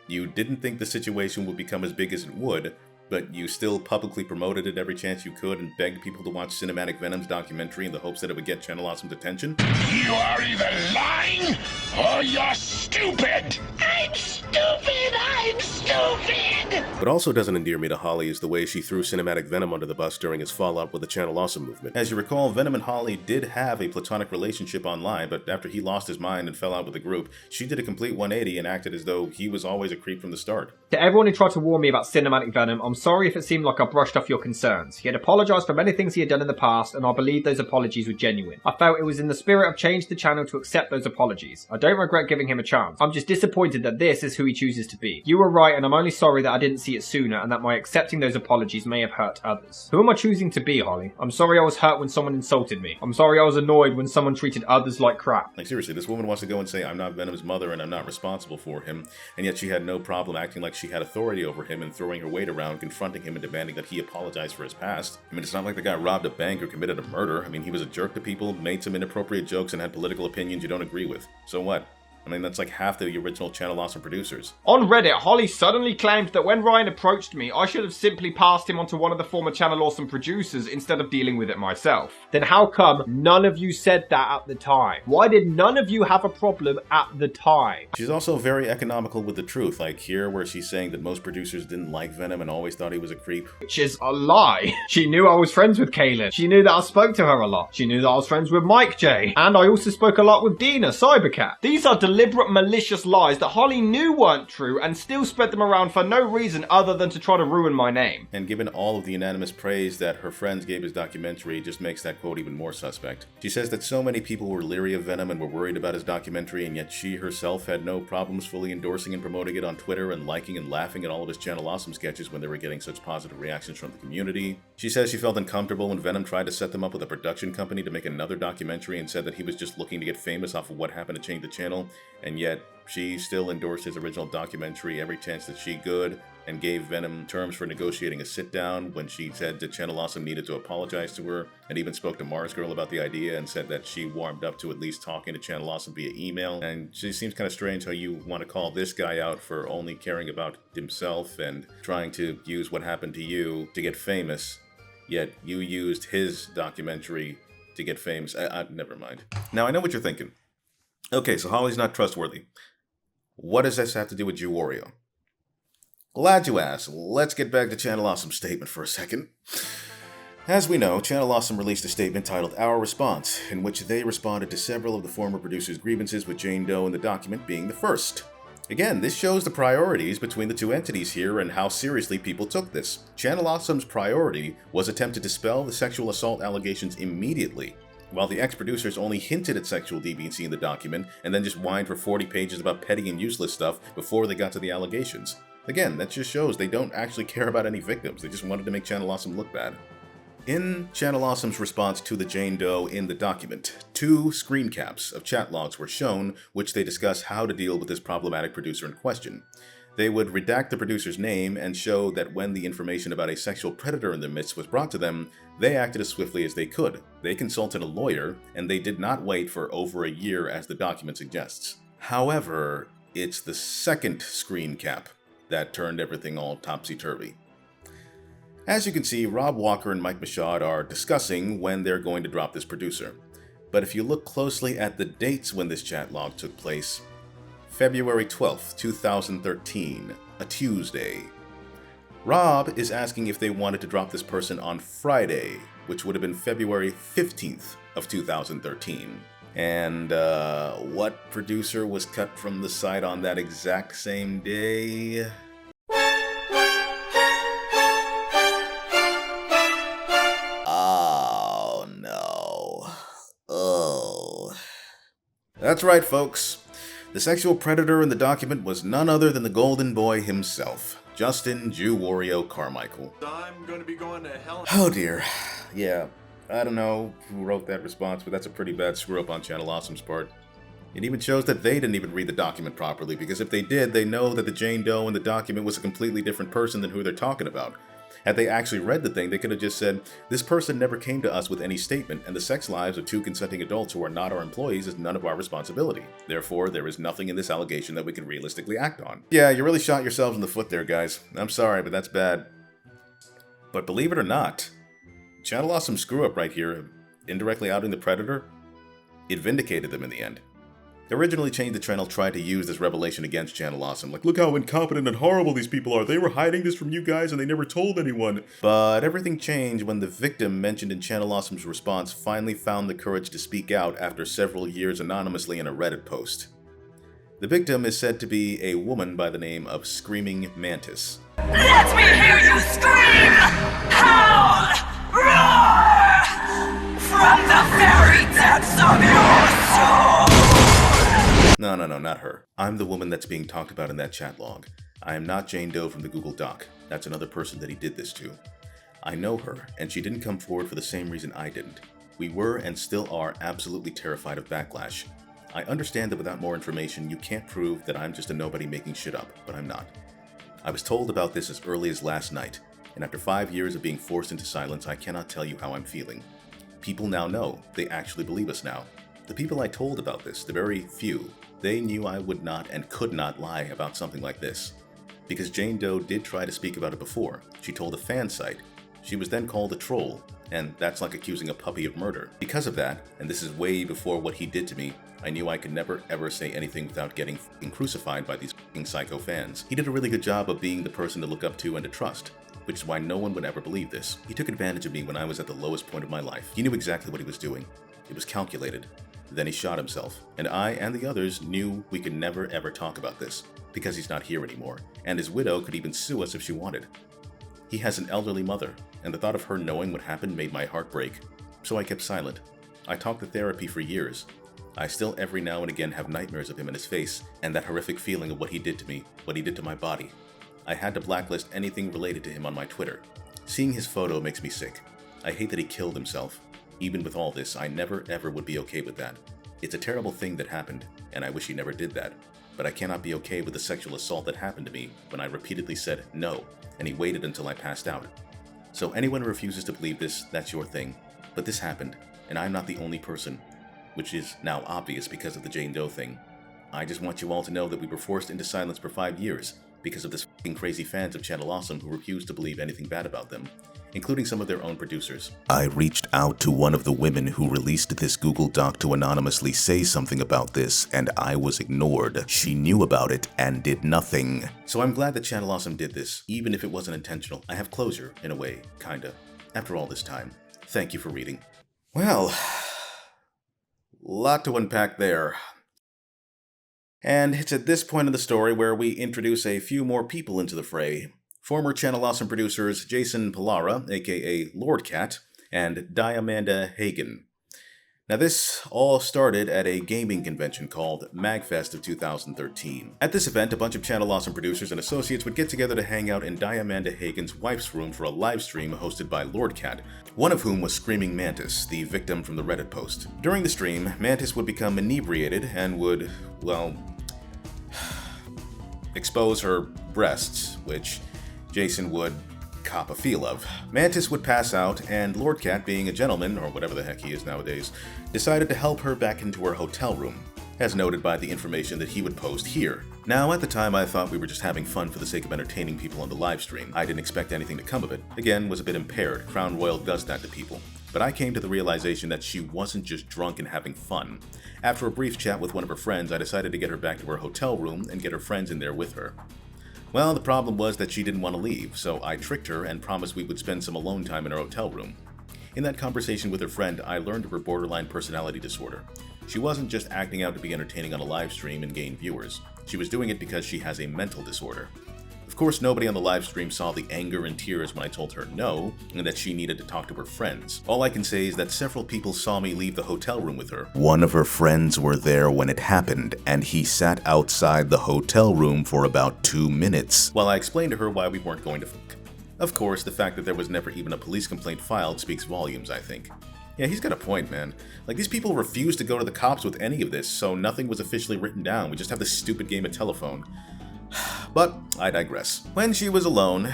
You didn't think the situation would become as big as it would, but you still publicly promoted it every chance you could and begged people to watch Cinematic Venom's documentary in the hopes that it would get Channel Awesome's attention? You are either lying or you're stupid! I'm stupid! I'm stupid! What also doesn't endear me to Holly is the way she threw Cinematic Venom under the bus during his fallout with the Channel Awesome movement. As you recall, Venom and Holly did have a platonic relationship online, but after he lost his mind and fell out with the group, she did a complete 180 and acted as though he was always a creep from the start. To everyone who tried to warn me about Cinematic Venom, I'm sorry if it seemed like I brushed off your concerns. He had apologised for many things he had done in the past, and I believe those apologies were genuine. I felt it was in the spirit of change the channel to accept those apologies. I don't regret giving him a chance. I'm just disappointed that this is who he chooses to be. You were right, and I'm only sorry that I didn't see it sooner and that my accepting those apologies may have hurt others. Who am I choosing to be, Holly? I'm sorry I was hurt when someone insulted me. I'm sorry I was annoyed when someone treated others like crap. Like, seriously, this woman wants to go and say, I'm not Venom's mother and I'm not responsible for him, and yet she had no problem acting like she had authority over him and throwing her weight around, confronting him and demanding that he apologize for his past. I mean, it's not like the guy robbed a bank or committed a murder. I mean, he was a jerk to people, made some inappropriate jokes, and had political opinions you don't agree with. So what? I mean, that's like half the original Channel Awesome producers. On Reddit, Holly suddenly claimed that when Ryan approached me, I should have simply passed him on to one of the former Channel Awesome producers instead of dealing with it myself. Then how come none of you said that at the time? Why did none of you have a problem at the time? She's also very economical with the truth, like here where she's saying that most producers didn't like Venom and always thought he was a creep. Which is a lie. She knew I was friends with Kaylin. She knew that I spoke to her a lot. She knew that I was friends with Mike J. And I also spoke a lot with Dina, Cybercat. These are deliberate, malicious lies that Holly knew weren't true and still spread them around for no reason other than to try to ruin my name. And given all of the unanimous praise that her friends gave his documentary, it just makes that quote even more suspect. She says that so many people were leery of Venom and were worried about his documentary, and yet she herself had no problems fully endorsing and promoting it on Twitter and liking and laughing at all of his Channel Awesome sketches when they were getting such positive reactions from the community. She says she felt uncomfortable when Venom tried to set them up with a production company to make another documentary and said that he was just looking to get famous off of what happened to change the channel, and yet she still endorsed his original documentary every chance that she could, and gave Venom terms for negotiating a sit-down when she said that Channel Awesome needed to apologize to her, and even spoke to Mars Girl about the idea and said that she warmed up to at least talking to Channel Awesome via email. And she seems kind of strange how you want to call this guy out for only caring about himself and trying to use what happened to you to get famous, yet you used his documentary to get famous. Never mind. Now, I know what you're thinking. Okay, so Holly's not trustworthy. What does this have to do with JewWario? Glad you asked. Let's get back to Channel Awesome's statement for a second. As we know, Channel Awesome released a statement titled Our Response, in which they responded to several of the former producers' grievances, with Jane Doe in the document being the first. Again, this shows the priorities between the two entities here and how seriously people took this. Channel Awesome's priority was attempt to dispel the sexual assault allegations immediately, while the ex-producers only hinted at sexual deviancy in the document and then just whined for 40 pages about petty and useless stuff before they got to the allegations. Again, that just shows they don't actually care about any victims, they just wanted to make Channel Awesome look bad. In Channel Awesome's response to the Jane Doe in the document, 2 screen caps of chat logs were shown, which they discuss how to deal with this problematic producer in question. They would redact the producer's name and show that when the information about a sexual predator in their midst was brought to them, they acted as swiftly as they could. They consulted a lawyer, and they did not wait for over a year as the document suggests. However, it's the second screen cap that turned everything all topsy-turvy. As you can see, Rob Walker and Mike Michaud are discussing when they're going to drop this producer. But if you look closely at the dates when this chat log took place, February 12th, 2013, a Tuesday. Rob is asking if they wanted to drop this person on Friday, which would have been February 15th of 2013. And what producer was cut from the site on that exact same day? Oh no. Oh. That's right, folks. The sexual predator in the document was none other than the Golden Boy himself, Justin JewWario Carmichael. I'm gonna be going to hell. Oh dear. Yeah, I don't know who wrote that response, but that's a pretty bad screw-up on Channel Awesome's part. It even shows that they didn't even read the document properly, because if they did, they know that the Jane Doe in the document was a completely different person than who they're talking about. Had they actually read the thing, they could have just said, this person never came to us with any statement, and the sex lives of 2 consenting adults who are not our employees is none of our responsibility. Therefore, there is nothing in this allegation that we can realistically act on. Yeah, you really shot yourselves in the foot there, guys. I'm sorry, but that's bad. But believe it or not, Channel Awesome screw-up right here, indirectly outing the predator, it vindicated them in the end. Originally, Change the Channel tried to use this revelation against Channel Awesome. Like, look how incompetent and horrible these people are. They were hiding this from you guys and they never told anyone. But everything changed when the victim mentioned in Channel Awesome's response finally found the courage to speak out after several years anonymously in a Reddit post. The victim is said to be a woman by the name of Screaming Mantis. Let me hear you scream! Howl! Roar! From the very depths of your soul! No, not her. I'm the woman that's being talked about in that chat log. I am not Jane Doe from the Google Doc. That's another person that he did this to. I know her, and she didn't come forward for the same reason I didn't. We were and still are absolutely terrified of backlash. I understand that without more information, you can't prove that I'm just a nobody making shit up, but I'm not. I was told about this as early as last night, and after 5 years of being forced into silence, I cannot tell you how I'm feeling. People now know. They actually believe us now. The people I told about this, the very few, they knew I would not and could not lie about something like this. Because Jane Doe did try to speak about it before. She told a fan site. She was then called a troll, and that's like accusing a puppy of murder. Because of that, and this is way before what he did to me, I knew I could never ever say anything without getting f***ing crucified by these f***ing psycho fans. He did a really good job of being the person to look up to and to trust, which is why no one would ever believe this. He took advantage of me when I was at the lowest point of my life. He knew exactly what he was doing. It was calculated. Then he shot himself, and I and the others knew we could never ever talk about this, because he's not here anymore, and his widow could even sue us if she wanted. He has an elderly mother, and the thought of her knowing what happened made my heart break. So I kept silent. I talked to therapy for years. I still every now and again have nightmares of him and his face, and that horrific feeling of what he did to me, what he did to my body. I had to blacklist anything related to him on my Twitter. Seeing his photo makes me sick. I hate that he killed himself. Even with all this, I never ever would be okay with that. It's a terrible thing that happened, and I wish he never did that. But I cannot be okay with the sexual assault that happened to me when I repeatedly said no, and he waited until I passed out. So anyone who refuses to believe this, that's your thing. But this happened, and I'm not the only person, which is now obvious because of the Jane Doe thing. I just want you all to know that we were forced into silence for 5 years because of this f***ing crazy fans of Channel Awesome who refused to believe anything bad about them, including some of their own producers. I reached out to one of the women who released this Google Doc to anonymously say something about this, and I was ignored. She knew about it and did nothing. So I'm glad that Channel Awesome did this, even if it wasn't intentional. I have closure, in a way, kinda, after all this time. Thank you for reading. Well, lot to unpack there. And it's at this point in the story where we introduce a few more people into the fray. Former Channel Awesome producers Jason Pillara, aka Lord Cat, and Diamanda Hagen. Now this all started at a gaming convention called MagFest of 2013. At this event, a bunch of Channel Awesome producers and associates would get together to hang out in Diamanda Hagen's wife's room for a live stream hosted by Lord Cat, one of whom was Screaming Mantis, the victim from the Reddit post. During the stream, Mantis would become inebriated and would, well, expose her breasts, which Jason would cop a feel of. Mantis would pass out, and Lord Cat, being a gentleman, or whatever the heck he is nowadays, decided to help her back into her hotel room, as noted by the information that he would post here. Now, at the time, I thought we were just having fun for the sake of entertaining people on the live stream. I didn't expect anything to come of it. Again, was a bit impaired. Crown Royal does that to people. But I came to the realization that she wasn't just drunk and having fun. After a brief chat with one of her friends, I decided to get her back to her hotel room and get her friends in there with her. Well, the problem was that she didn't want to leave, so I tricked her and promised we would spend some alone time in her hotel room. In that conversation with her friend, I learned of her borderline personality disorder. She wasn't just acting out to be entertaining on a live stream and gain viewers. She was doing it because she has a mental disorder. Of course, nobody on the live stream saw the anger and tears when I told her no, and that she needed to talk to her friends. All I can say is that several people saw me leave the hotel room with her. One of her friends were there when it happened, and he sat outside the hotel room for about 2 minutes, while I explained to her why we weren't going to fuck. Of course, the fact that there was never even a police complaint filed speaks volumes, I think. Yeah, he's got a point, man. Like, these people refused to go to the cops with any of this, so nothing was officially written down. We just have this stupid game of telephone. But I digress. When she was alone,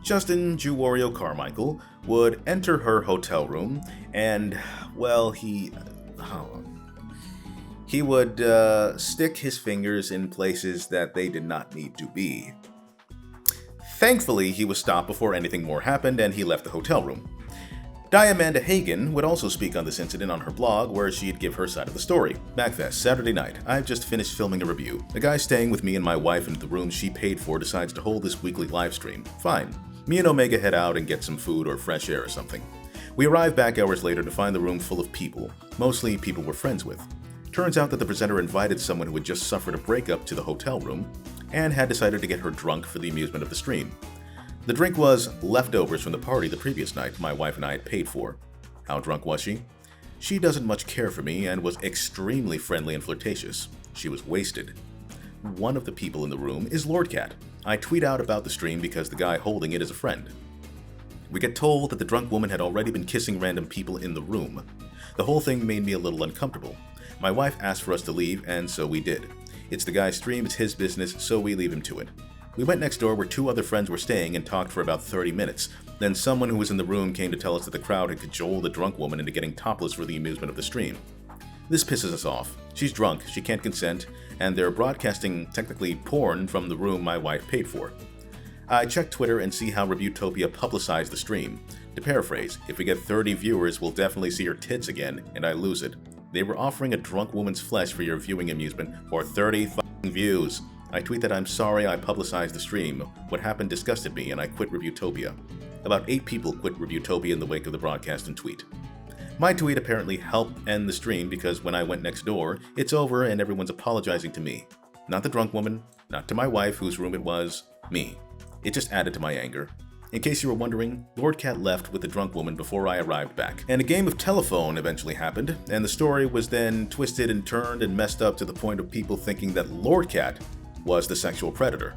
Justin JewWario Carmichael would enter her hotel room and, well, he would stick his fingers in places that they did not need to be. Thankfully, he was stopped before anything more happened and he left the hotel room. Diamanda Hagen would also speak on this incident on her blog, where she'd give her side of the story. MagFest, Saturday night. I've just finished filming a review. A guy staying with me and my wife into the room she paid for decides to hold this weekly live stream. Fine. Me and Omega head out and get some food or fresh air or something. We arrive back hours later to find the room full of people, mostly people we're friends with. Turns out that the presenter invited someone who had just suffered a breakup to the hotel room, and had decided to get her drunk for the amusement of the stream. The drink was leftovers from the party the previous night my wife and I had paid for. How drunk was she? She doesn't much care for me and was extremely friendly and flirtatious. She was wasted. One of the people in the room is Lord Cat. I tweet out about the stream because the guy holding it is a friend. We get told that the drunk woman had already been kissing random people in the room. The whole thing made me a little uncomfortable. My wife asked for us to leave, and so we did. It's the guy's stream, it's his business, so we leave him to it. We went next door where 2 other friends were staying and talked for about 30 minutes. Then someone who was in the room came to tell us that the crowd had cajoled the drunk woman into getting topless for the amusement of the stream. This pisses us off. She's drunk, she can't consent, and they're broadcasting technically porn from the room my wife paid for. I check Twitter and see how Reviewtopia publicized the stream. To paraphrase, if we get 30 viewers, we'll definitely see her tits again, and I lose it. They were offering a drunk woman's flesh for your viewing amusement for 30 fucking views. I tweet that I'm sorry I publicized the stream. What happened disgusted me, and I quit Reviewtopia. About 8 people quit Reviewtopia in the wake of the broadcast and tweet. My tweet apparently helped end the stream because when I went next door, it's over and everyone's apologizing to me. Not the drunk woman, not to my wife whose room it was, me. It just added to my anger. In case you were wondering, Lord Cat left with the drunk woman before I arrived back, and a game of telephone eventually happened, and the story was then twisted and turned and messed up to the point of people thinking that Lord Cat was the sexual predator.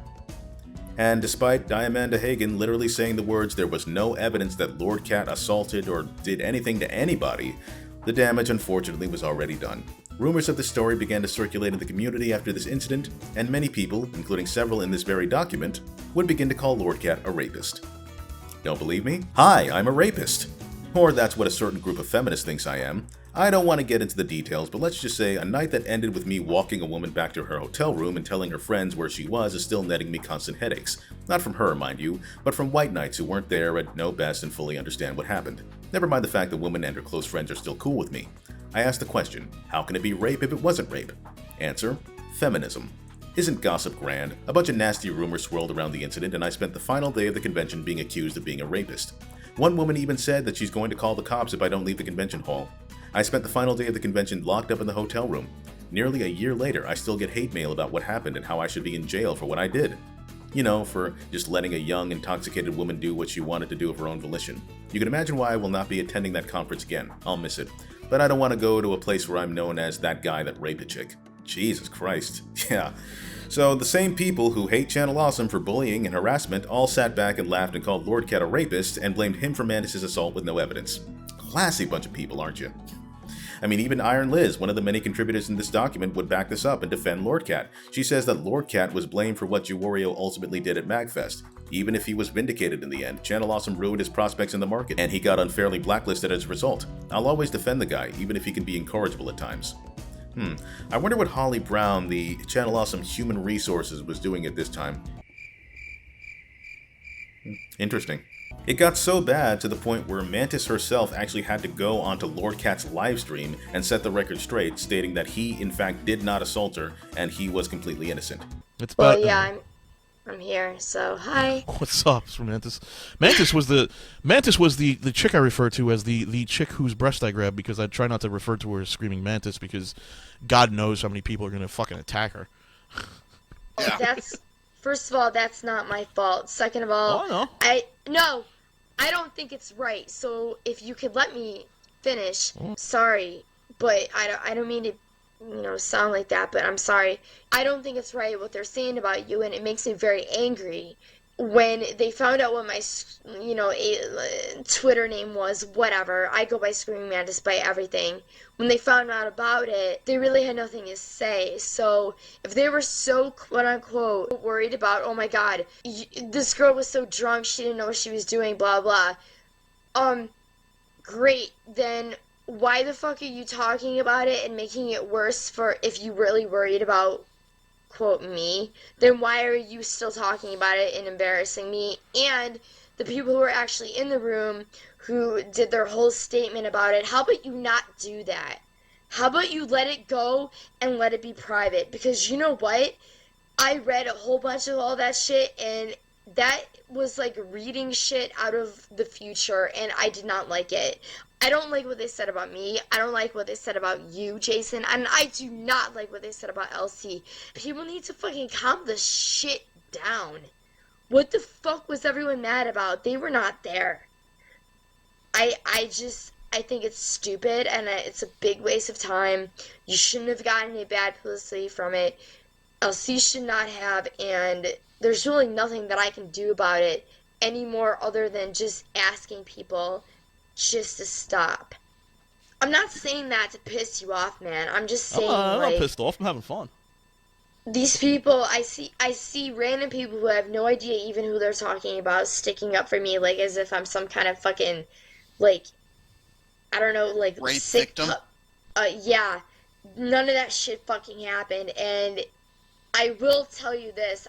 And despite Diamanda Hagen literally saying the words there was no evidence that Lord Cat assaulted or did anything to anybody, the damage unfortunately was already done. Rumors of this story began to circulate in the community after this incident, and many people, including several in this very document, would begin to call Lord Cat a rapist. Don't believe me? Hi, I'm a rapist. Or that's what a certain group of feminists thinks I am. I don't want to get into the details, but let's just say a night that ended with me walking a woman back to her hotel room and telling her friends where she was is still netting me constant headaches. Not from her, mind you, but from white knights who weren't there and know best and fully understand what happened. Never mind the fact the woman and her close friends are still cool with me. I asked the question, how can it be rape if it wasn't rape? Answer, feminism. Isn't gossip grand? A bunch of nasty rumors swirled around the incident, and I spent the final day of the convention being accused of being a rapist. One woman even said that she's going to call the cops if I don't leave the convention hall. I spent the final day of the convention locked up in the hotel room. Nearly a year later, I still get hate mail about what happened and how I should be in jail for what I did. You know, for just letting a young, intoxicated woman do what she wanted to do of her own volition. You can imagine why I will not be attending that conference again. I'll miss it. But I don't want to go to a place where I'm known as that guy that raped a chick. Jesus Christ. Yeah. So the same people who hate Channel Awesome for bullying and harassment all sat back and laughed and called Lord Cat a rapist and blamed him for Mandus's assault with no evidence. Classy bunch of people, aren't you? I mean, even Iron Liz, one of the many contributors in this document, would back this up and defend Lord Cat. She says that Lord Cat was blamed for what JewWario ultimately did at MagFest. Even if he was vindicated in the end, Channel Awesome ruined his prospects in the market, and he got unfairly blacklisted as a result. I'll always defend the guy, even if he can be incorrigible at times. I wonder what Holly Brown, the Channel Awesome Human Resources, was doing at this time. Interesting. It got so bad to the point where Mantis herself actually had to go onto Lord Cat's livestream and set the record straight, stating that he, in fact, did not assault her, and he was completely innocent. It's well, yeah, I'm here, so hi. What's up, Mantis? Mantis was the chick I refer to as the chick whose breast I grabbed, because I try not to refer to her as Screaming Mantis, because God knows how many people are gonna fucking attack her. First of all, that's not my fault. Second of all, I don't think it's right. So if you could let me finish, sorry, but I don't mean to, sound like that, but I'm sorry. I don't think it's right what they're saying about you, and it makes me very angry. When they found out what my, Twitter name was, whatever, I go by Screaming Mantis by everything. When they found out about it, they really had nothing to say. So if they were so, quote-unquote, worried about, oh my god, this girl was so drunk, she didn't know what she was doing, blah, blah. Great, then why the fuck are you talking about it and making it worse for if you really worried about, quote, me, then why are you still talking about it and embarrassing me and the people who are actually in the room who did their whole statement about it? How about you not do that? How about you let it go and let it be private? Because you know what? I read a whole bunch of all that shit, and that was like reading shit out of the future, and I did not like it. I don't like what they said about me. I don't like what they said about you, Jason. And I do not like what they said about LC. People need to fucking calm the shit down. What the fuck was everyone mad about? They were not there. I think it's stupid, and it's a big waste of time. You shouldn't have gotten any bad publicity from it. LC should not have, and there's really nothing that I can do about it anymore other than just asking people just to stop. I'm not saying that to piss you off, man. I'm just saying, I'm like, not pissed off. I'm having fun. these people, I see random people who have no idea even who they're talking about sticking up for me, like, as if I'm some kind of fucking, like, I don't know, like, rape sick victim? Yeah. None of that shit fucking happened, and I will tell you this,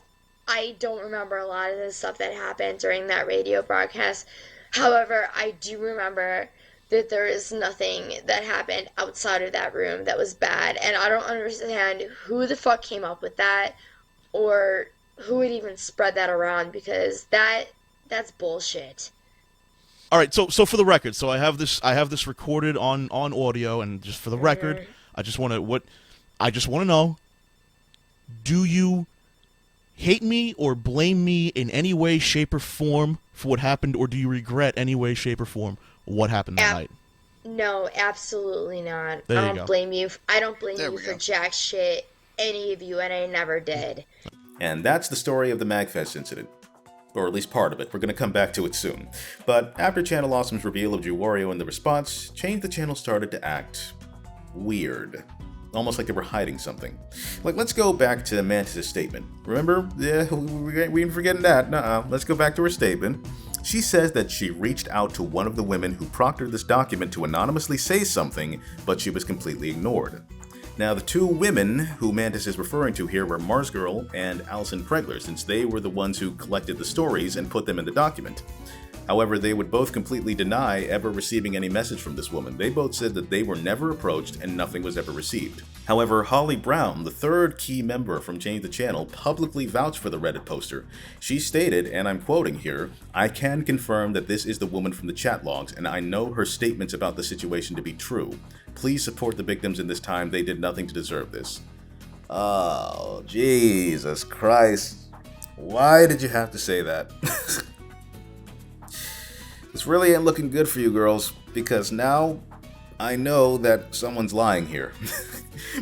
I don't remember a lot of the stuff that happened during that radio broadcast. However, I do remember that there is nothing that happened outside of that room that was bad, and I don't understand who the fuck came up with that, or who would even spread that around, because that's bullshit. All right, so for the record, so I have this recorded on audio, and just for the record, I just want to know, do you hate me or blame me in any way, shape, or form for what happened, or do you regret any way, shape, or form what happened that night? No, absolutely not. There I you don't go. blame you. I don't blame you for jack shit, any of you, and I never did. And that's the story of the MagFest incident. Or at least part of it. We're going to come back to it soon. But after Channel Awesome's reveal of JewWario and the response, Change the Channel started to act weird. Almost like they were hiding something. Like, let's go back to Mantis' statement. Remember? Yeah, we ain't forgetting that. Nuh-uh. Let's go back to her statement. She says that she reached out to one of the women who proctored this document to anonymously say something, but she was completely ignored. Now, the two women who Mantis is referring to here were Mars Girl and Allison Pregler, since they were the ones who collected the stories and put them in the document. However, they would both completely deny ever receiving any message from this woman. They both said that they were never approached and nothing was ever received. However, Holly Brown, the third key member from Change the Channel, publicly vouched for the Reddit poster. She stated, and I'm quoting here, "I can confirm that this is the woman from the chat logs, and I know her statements about the situation to be true. Please support the victims in this time. They did nothing to deserve this." Oh, Jesus Christ. Why did you have to say that? This really ain't looking good for you girls, because now I know that someone's lying here.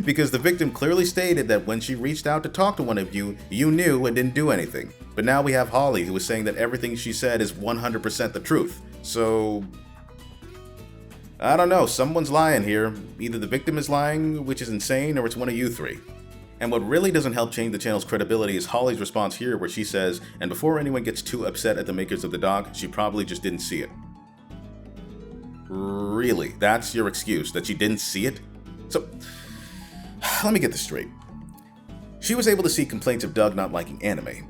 Because the victim clearly stated that when she reached out to talk to one of you, you knew and didn't do anything. But now we have Holly, who is saying that everything she said is 100% the truth. So, I don't know, someone's lying here. Either the victim is lying, which is insane, or it's one of you three. And what really doesn't help Change the Channel's credibility is Holly's response here, where she says, and before anyone gets too upset at the makers of the doc, she probably just didn't see it. Really? That's your excuse? That she didn't see it? So, let me get this straight. She was able to see complaints of Doug not liking anime.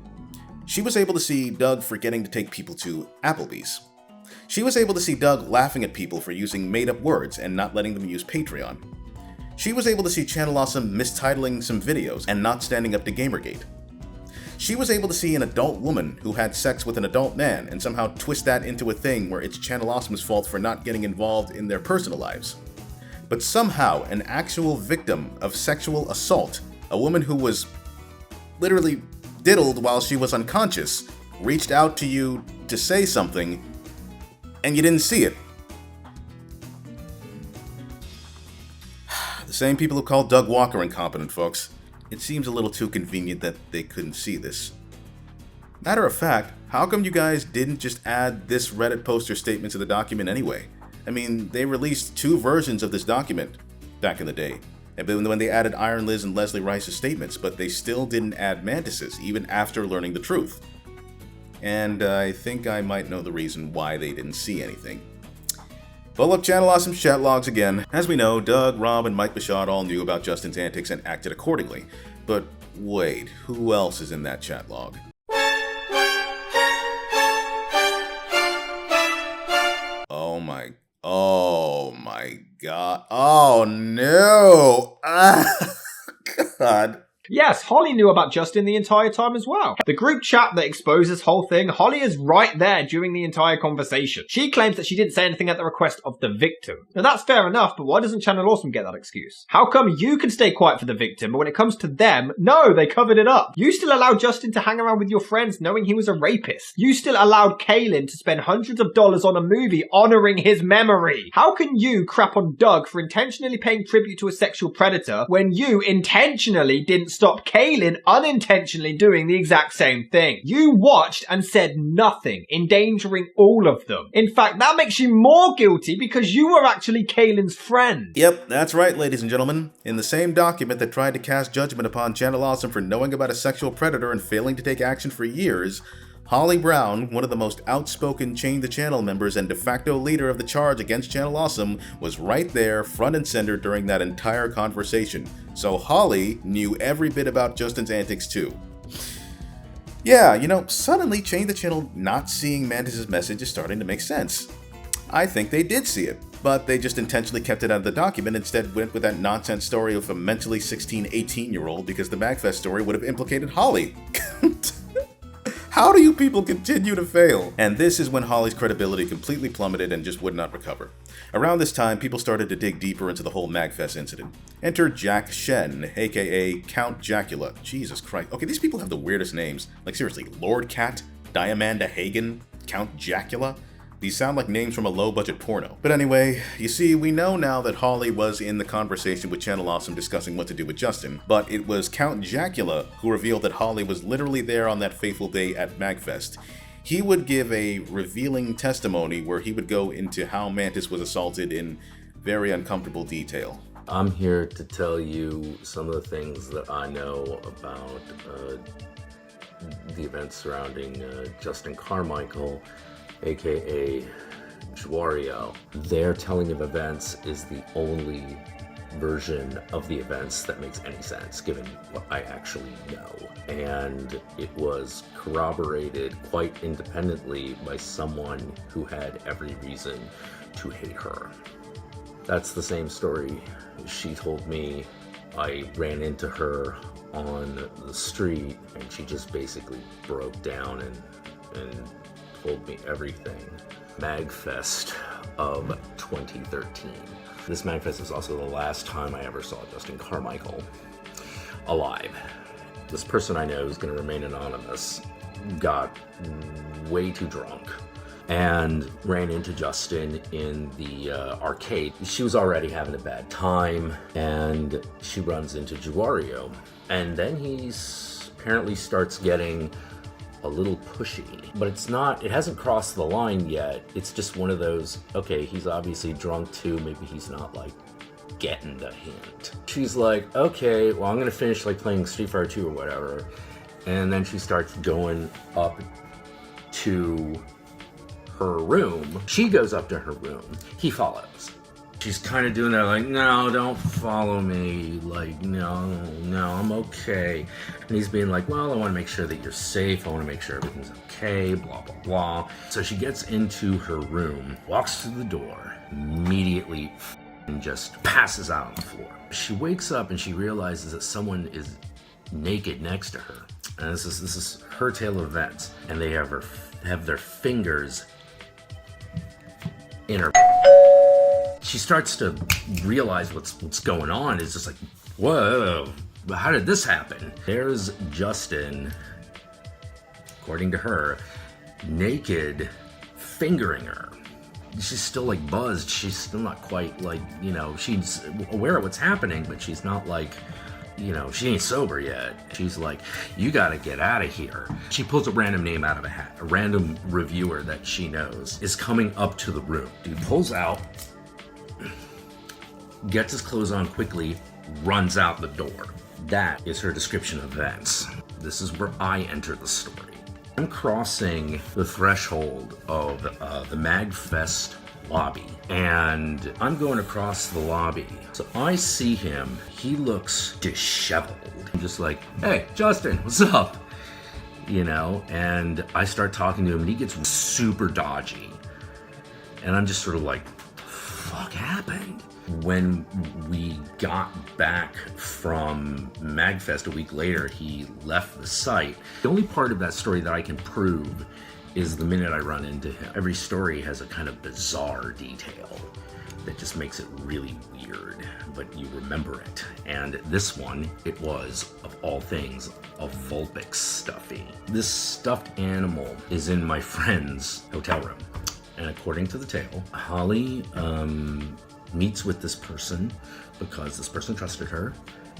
She was able to see Doug forgetting to take people to Applebee's. She was able to see Doug laughing at people for using made-up words and not letting them use Patreon. She was able to see Channel Awesome mistitling some videos and not standing up to Gamergate. She was able to see an adult woman who had sex with an adult man and somehow twist that into a thing where it's Channel Awesome's fault for not getting involved in their personal lives. But somehow, an actual victim of sexual assault, a woman who was literally diddled while she was unconscious, reached out to you to say something, and you didn't see it. The same people who called Doug Walker incompetent, folks. It seems a little too convenient that they couldn't see this. Matter of fact, how come you guys didn't just add this Reddit poster statement to the document anyway? I mean, they released 2 versions of this document back in the day, and when they added Iron Liz and Leslie Rice's statements, but they still didn't add Mantis's, even after learning the truth. And I think I might know the reason why they didn't see anything. Pull up Channel Awesome's chat logs again. As we know, Doug, Rob, and Mike Bashad all knew about Justin's antics and acted accordingly. But wait, who else is in that chat log? Oh my god. Oh no! God. Yes, Holly knew about Justin the entire time as well. The group chat that exposed this whole thing, Holly is right there during the entire conversation. She claims that she didn't say anything at the request of the victim. Now that's fair enough, but why doesn't Channel Awesome get that excuse? How come you can stay quiet for the victim, but when it comes to them, no, they covered it up? You still allowed Justin to hang around with your friends knowing he was a rapist. You still allowed Kaylin to spend hundreds of dollars on a movie honoring his memory. How can you crap on Doug for intentionally paying tribute to a sexual predator when you intentionally didn't stop stop Kaylin unintentionally doing the exact same thing. You watched and said nothing, endangering all of them. In fact, that makes you more guilty because you were actually Kaylin's friend. Yep, that's right, ladies and gentlemen. In the same document that tried to cast judgment upon Channel Awesome for knowing about a sexual predator and failing to take action for years, Holly Brown, one of the most outspoken Chain the Channel members and de facto leader of the charge against Channel Awesome, was right there, front and center during that entire conversation. So Holly knew every bit about Justin's antics too. Yeah, you know, suddenly Chain the Channel not seeing Mantis' message is starting to make sense. I think they did see it, but they just intentionally kept it out of the document, instead went with that nonsense story of a mentally 16, 18-year-old because the MagFest story would have implicated Holly. How do you people continue to fail? And this is when Holly's credibility completely plummeted and just would not recover. Around this time, people started to dig deeper into the whole MagFest incident. Enter Jack Shen, aka Count Jacula. Jesus Christ. Okay, these people have the weirdest names. Like seriously, Lord Cat, Diamanda Hagen, Count Jacula? These sound like names from a low-budget porno. But anyway, you see, we know now that Holly was in the conversation with Channel Awesome discussing what to do with Justin, but it was Count Jacula who revealed that Holly was literally there on that fateful day at MagFest. He would give a revealing testimony where he would go into how Mantis was assaulted in very uncomfortable detail. I'm here to tell you some of the things that I know about the events surrounding Justin Carmichael, aka JewWario. Their telling of events is the only version of the events that makes any sense, given what I actually know. And it was corroborated quite independently by someone who had every reason to hate her. That's the same story she told me. I ran into her on the street and she just basically broke down and told me everything. MagFest of 2013. This MagFest is also the last time I ever saw Justin Carmichael alive. This person I know is going to remain anonymous got way too drunk and ran into Justin in the arcade. She was already having a bad time and she runs into JewWario. And then he apparently starts getting a little pushy, but it hasn't crossed the line yet. It's just one of those, okay, he's obviously drunk too, maybe he's not like getting the hint. She's like, okay, well, I'm gonna finish like playing Street Fighter 2 or whatever. And then she starts going up to her room. She goes up to her room. He follows. She's kind of doing that like, no, don't follow me. Like, no, I'm okay. And he's being like, well, I want to make sure that you're safe. I want to make sure everything's okay, blah, blah, blah. So she gets into her room, walks through the door, immediately and just passes out on the floor. She wakes up and she realizes that someone is naked next to her. And this is her tale of events. And they have their fingers in her. She starts to realize what's going on. It's just like, whoa, how did this happen? There's Justin, according to her, naked, fingering her. She's still like buzzed. She's still not quite like, she's aware of what's happening, but she's not like, she ain't sober yet. She's like, you gotta get out of here. She pulls a random name out of a hat. A random reviewer that she knows is coming up to the room. Dude pulls out, gets his clothes on quickly, runs out the door. That is her description of events. This is where I enter the story. I'm crossing the threshold of the MagFest lobby, and I'm going across the lobby. So I see him. He looks disheveled. I'm just like, hey, Justin, what's up? And I start talking to him, and he gets super dodgy. And I'm just sort of like, fuck happened? When we got back from MagFest a week later, he left the site. The only part of that story that I can prove is the minute I run into him. Every story has a kind of bizarre detail that just makes it really weird, but you remember it. And this one, it was, of all things, a Vulpix stuffy. This stuffed animal is in my friend's hotel room. And according to the tale, Holly meets with this person because this person trusted her,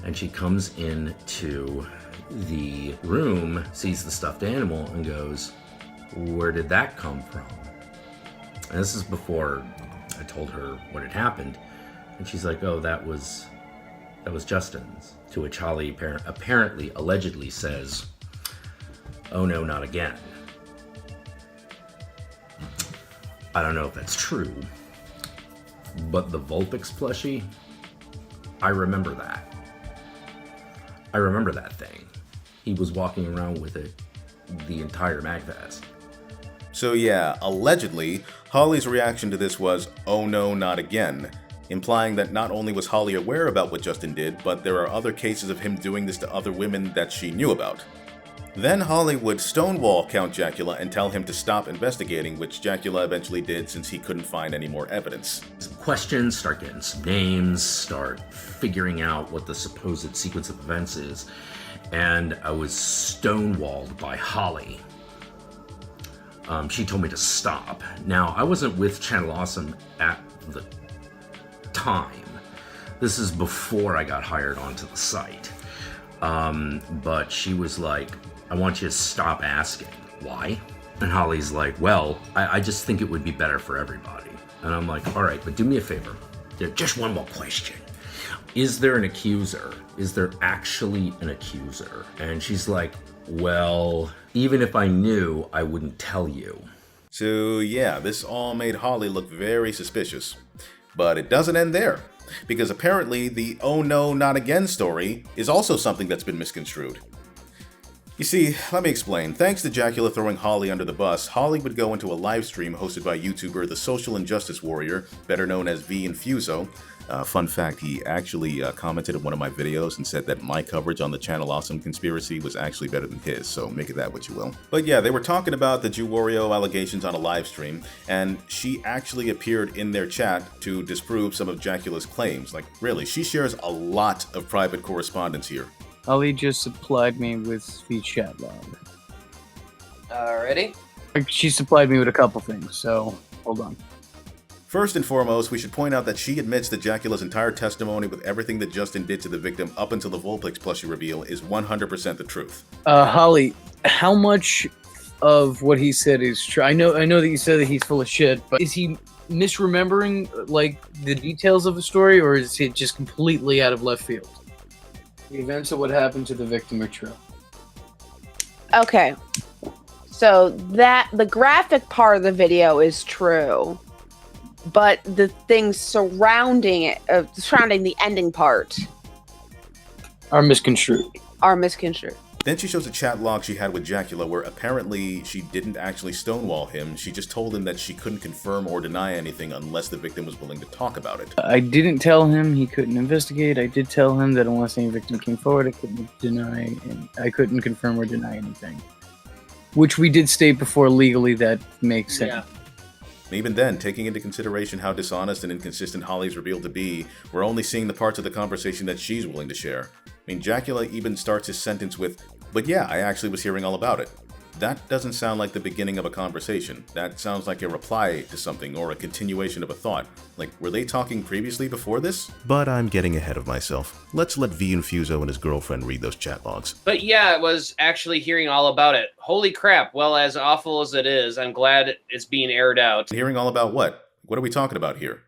And she comes into the room, sees the stuffed animal, and goes, "Where did that come from?" And this is before I told her what had happened. And she's like, "Oh, that was Justin's." To which Holly apparently, allegedly says, "Oh no, not again." I don't know if that's true, but the Vulpix plushie, I remember that. I remember that thing. He was walking around with it the entire MagFest. So yeah, allegedly, Holly's reaction to this was, "Oh no, not again," implying that not only was Holly aware about what Justin did, but there are other cases of him doing this to other women that she knew about. Then Holly would stonewall Count Jacula and tell him to stop investigating, which Jacula eventually did since he couldn't find any more evidence. Some questions, start getting some names, start figuring out what the supposed sequence of events is, and I was stonewalled by Holly. She told me to stop. Now, I wasn't with Channel Awesome at the time. This is before I got hired onto the site. But she was like, "I want you to stop asking." Why? And Holly's like, "Well, I just think it would be better for everybody." And I'm like, "All right, but do me a favor. Just one more question. Is there an accuser? Is there actually an accuser?" And she's like, "Well, even if I knew, I wouldn't tell you." So yeah, this all made Holly look very suspicious. But it doesn't end there, because apparently the "oh no, not again" story is also something that's been misconstrued. You see, let me explain. Thanks to Jacula throwing Holly under the bus, Holly would go into a live stream hosted by YouTuber The Social Injustice Warrior, better known as V Infuso. Fun fact, he actually commented on one of my videos and said that my coverage on the Channel Awesome conspiracy was actually better than his, so make of that what you will. But yeah, they were talking about the JewWario allegations on a live stream, and she actually appeared in their chat to disprove some of Jacula's claims. Like, really, she shares a lot of private correspondence here. Ali just supplied me with the chat log. Alrighty. She supplied me with a couple things, so hold on. First and foremost, we should point out that she admits that Jacula's entire testimony with everything that Justin did to the victim up until the Vulpix plushie reveal is 100% the truth. Holly, how much of what he said is true? I know that you said that he's full of shit, but is he misremembering, like, the details of the story, or is it just completely out of left field? The events of what happened to the victim are true. Okay. So the graphic part of the video is true. But the things surrounding it, surrounding the ending part, are misconstrued. Then she shows a chat log she had with Jacula where apparently she didn't actually stonewall him. She just told him that she couldn't confirm or deny anything unless the victim was willing to talk about it. I didn't tell him he couldn't investigate. I did tell him that unless any victim came forward, I couldn't confirm or deny anything. Which we did state before legally that makes sense. Yeah. Even then, taking into consideration how dishonest and inconsistent Holly's revealed to be, we're only seeing the parts of the conversation that she's willing to share. I mean, Jacula even starts his sentence with, "But yeah, I actually was hearing all about it." That doesn't sound like the beginning of a conversation. That sounds like a reply to something or a continuation of a thought. Like, were they talking previously before this? But I'm getting ahead of myself. Let's let V Infuso and his girlfriend read those chat logs. But yeah, it was actually hearing all about it. Holy crap. Well, as awful as it is, I'm glad it's being aired out. Hearing all about what? What are we talking about here?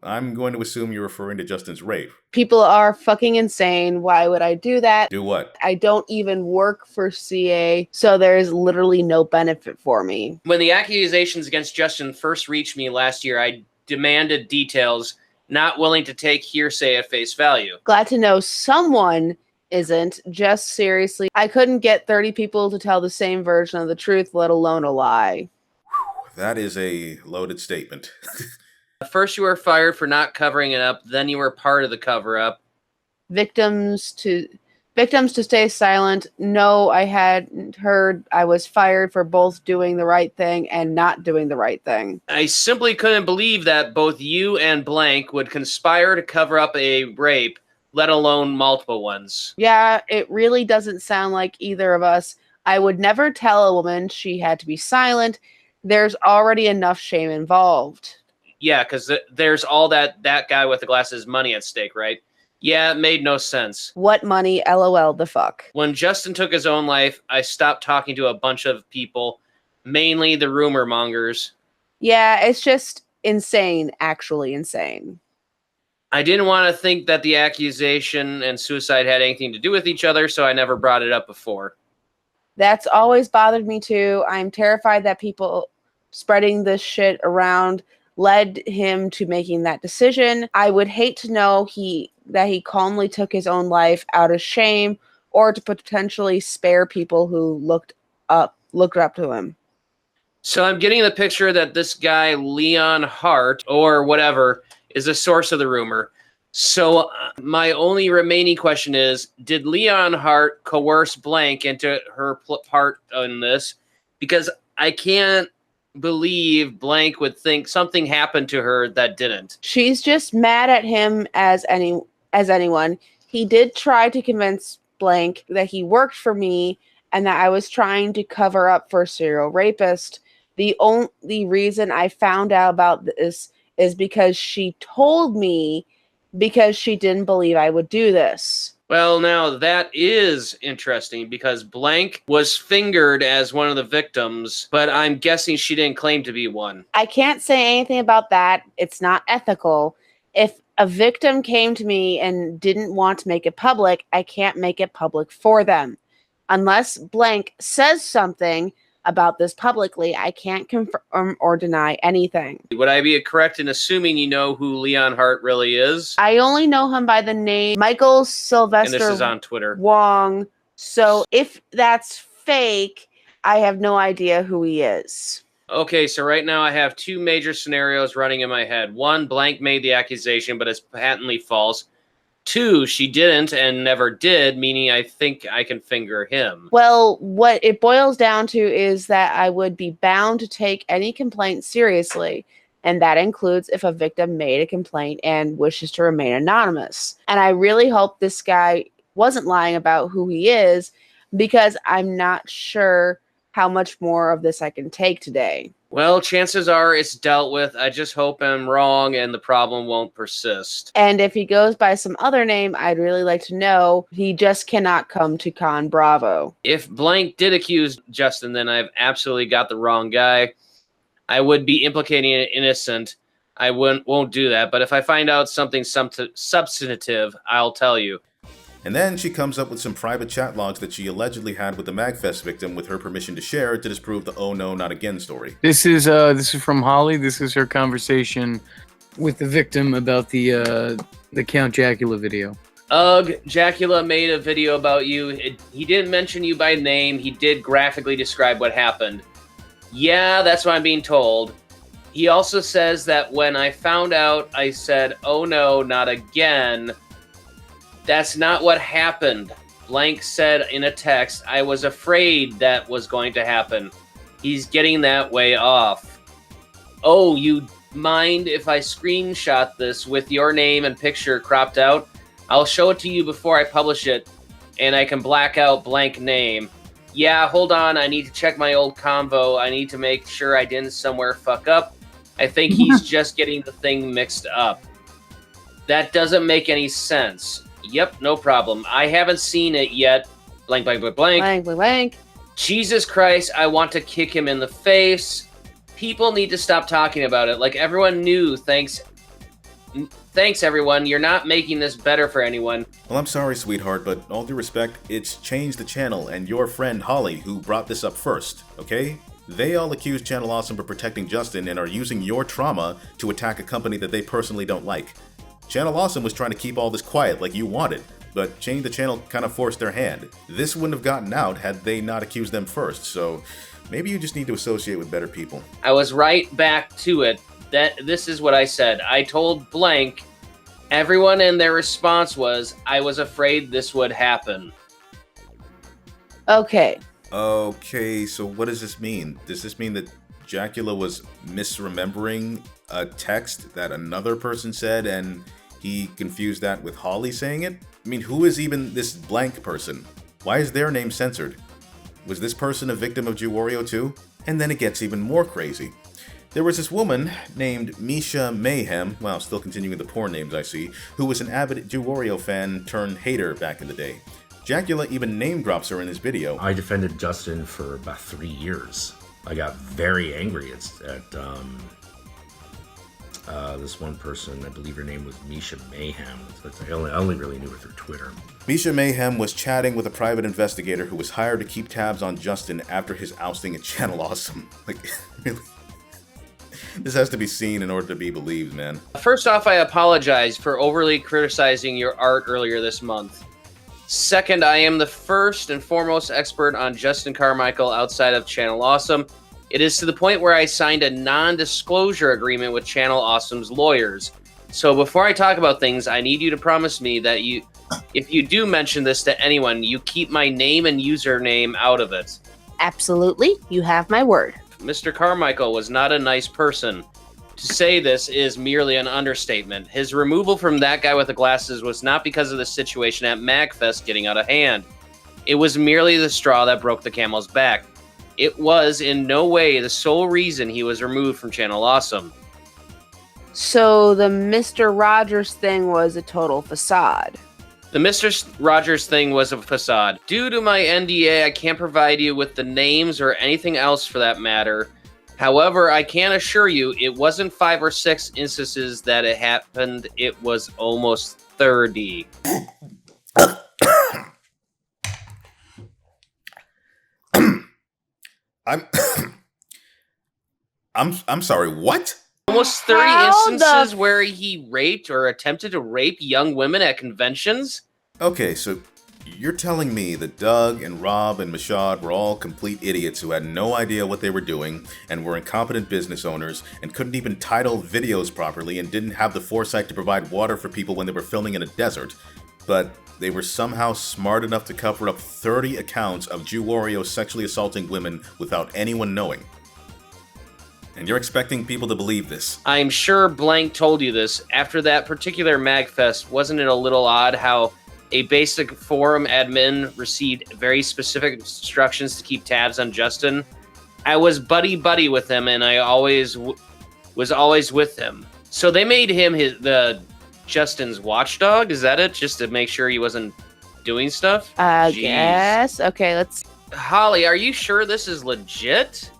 I'm going to assume you're referring to Justin's rape. people are fucking insane. Why would I do that? Do what? I don't even work for CA, so there's literally no benefit for me. When the accusations against Justin first reached me last year, I demanded details, not willing to take hearsay at face value. Glad to know someone isn't. Just seriously, I couldn't get 30 people to tell the same version of the truth, let alone a lie. That is a loaded statement. First you were fired for not covering it up, then you were part of the cover-up. Victims to stay silent. No, I hadn't heard. I was fired for both doing the right thing and not doing the right thing. I simply couldn't believe that both you and Blank would conspire to cover up a rape, let alone multiple ones. Yeah, it really doesn't sound like either of us. I would never tell a woman she had to be silent. There's already enough shame involved. Yeah, because there's all that guy with the glasses money at stake, right? Yeah, it made no sense. What money? LOL the fuck. When Justin took his own life, I stopped talking to a bunch of people, mainly the rumor mongers. Yeah, it's just insane, actually insane. I didn't want to think that the accusation and suicide had anything to do with each other, so I never brought it up before. That's always bothered me too. I'm terrified that people spreading this shit around led him to making that decision. I would hate to know that he calmly took his own life out of shame or to potentially spare people who looked up to him. So I'm getting the picture that this guy, Leon Hart, or whatever, is the source of the rumor. So my only remaining question is, did Leon Hart coerce Blank into her part in this? Because I can't believe Blank would think something happened to her that didn't. She's just mad at him as anyone. He did try to convince Blank that he worked for me and that I was trying to cover up for a serial rapist. The only reason I found out about this is because she told me because she didn't believe I would do this. Well, now that is interesting because Blank was fingered as one of the victims, but I'm guessing she didn't claim to be one. I can't say anything about that. It's not ethical. If a victim came to me and didn't want to make it public, I can't make it public for them. Unless Blank says something about this publicly, I can't confirm or deny anything. Would I be correct in assuming you know who Leon Hart really is? I only know him by the name Michael Sylvester And this is on Twitter. Wong. So if that's fake, I have no idea who he is. Okay, so right now I have two major scenarios running in my head. One, Blank made the accusation, but it's patently false. Two, she didn't and never did, meaning I think I can finger him. Well, what it boils down to is that I would be bound to take any complaint seriously, and that includes if a victim made a complaint and wishes to remain anonymous. And I really hope this guy wasn't lying about who he is, because I'm not sure how much more of this I can take today. Well, chances are it's dealt with. I just hope I'm wrong and the problem won't persist. And if he goes by some other name, I'd really like to know. He just cannot come to Con Bravo. If Blank did accuse Justin, then I've absolutely got the wrong guy. I would be implicating an innocent. I won't do that. But if I find out something substantive, I'll tell you. And then she comes up with some private chat logs that she allegedly had with the MagFest victim with her permission to share to disprove the "oh no, not again" story. This is from Holly. This is her conversation with the victim about the Count Jacula video. Ugh, Jacula made a video about you. He didn't mention you by name. He did graphically describe what happened. Yeah, that's what I'm being told. He also says that when I found out, I said, "oh no, not again." That's not what happened. Blank said in a text, I was afraid that was going to happen. He's getting that way off. Oh, you mind if I screenshot this with your name and picture cropped out? I'll show it to you before I publish it, and I can black out Blank name. Yeah, hold on, I need to check my old convo. I need to make sure I didn't somewhere fuck up. I think he's just getting the thing mixed up. That doesn't make any sense. Yep, no problem. I haven't seen it yet. Blank, blank, blank, blank. Blank, blank, blank. Jesus Christ, I want to kick him in the face. People need to stop talking about it. Like everyone knew. Thanks, everyone. You're not making this better for anyone. Well, I'm sorry, sweetheart, but all due respect, it's Change the Channel and your friend Holly who brought this up first, okay? They all accuse Channel Awesome for protecting Justin and are using your trauma to attack a company that they personally don't like. Channel Awesome was trying to keep all this quiet like you wanted, but Change the Channel kind of forced their hand. This wouldn't have gotten out had they not accused them first, so maybe you just need to associate with better people. I was right back to it. This is what I said. I told Blank, everyone, and their response was, I was afraid this would happen. Okay. Okay, so what does this mean? Does this mean that Jacula was misremembering a text that another person said and he confused that with Holly saying it? I mean, who is even this Blank person? Why is their name censored? Was this person a victim of JewWario too? And then it gets even more crazy. There was this woman named Misha Mayhem, well, still continuing the porn names I see, who was an avid JewWario fan turned hater back in the day. Jacula even name drops her in his video. I defended Justin for about 3 years. I got very angry at this one person. I believe her name was Misha Mayhem. I only really knew her through Twitter. Misha Mayhem was chatting with a private investigator who was hired to keep tabs on Justin after his ousting at Channel Awesome. Like, really? This has to be seen in order to be believed, man. First off, I apologize for overly criticizing your art earlier this month. Second, I am the first and foremost expert on Justin Carmichael outside of Channel Awesome. It is to the point where I signed a non-disclosure agreement with Channel Awesome's lawyers. So before I talk about things, I need you to promise me that if you do mention this to anyone, you keep my name and username out of it. Absolutely. You have my word. Mr. Carmichael was not a nice person. To say this is merely an understatement. His removal from That Guy with the Glasses was not because of the situation at MagFest getting out of hand. It was merely the straw that broke the camel's back. It was in no way the sole reason he was removed from Channel Awesome. So the Mr. Rogers thing was a total facade. The Mr. Rogers thing was a facade. Due to my NDA, I can't provide you with the names or anything else for that matter. However, I can assure you it wasn't 5 or 6 instances that it happened. It was almost 30. I'm sorry, what? Almost 30 instances where he raped or attempted to rape young women at conventions? Okay, so you're telling me that Doug and Rob and Mashad were all complete idiots who had no idea what they were doing and were incompetent business owners and couldn't even title videos properly and didn't have the foresight to provide water for people when they were filming in a desert, but they were somehow smart enough to cover up 30 accounts of JewWario sexually assaulting women without anyone knowing. And you're expecting people to believe this. I'm sure Blank told you this. After that particular MagFest, wasn't it a little odd how a basic forum admin received very specific instructions to keep tabs on Justin? I was buddy-buddy with him, and I was always with him. So they made him Justin's watchdog? Is that it? Just to make sure he wasn't doing stuff? I guess. Okay, let's... Holly, are you sure this is legit?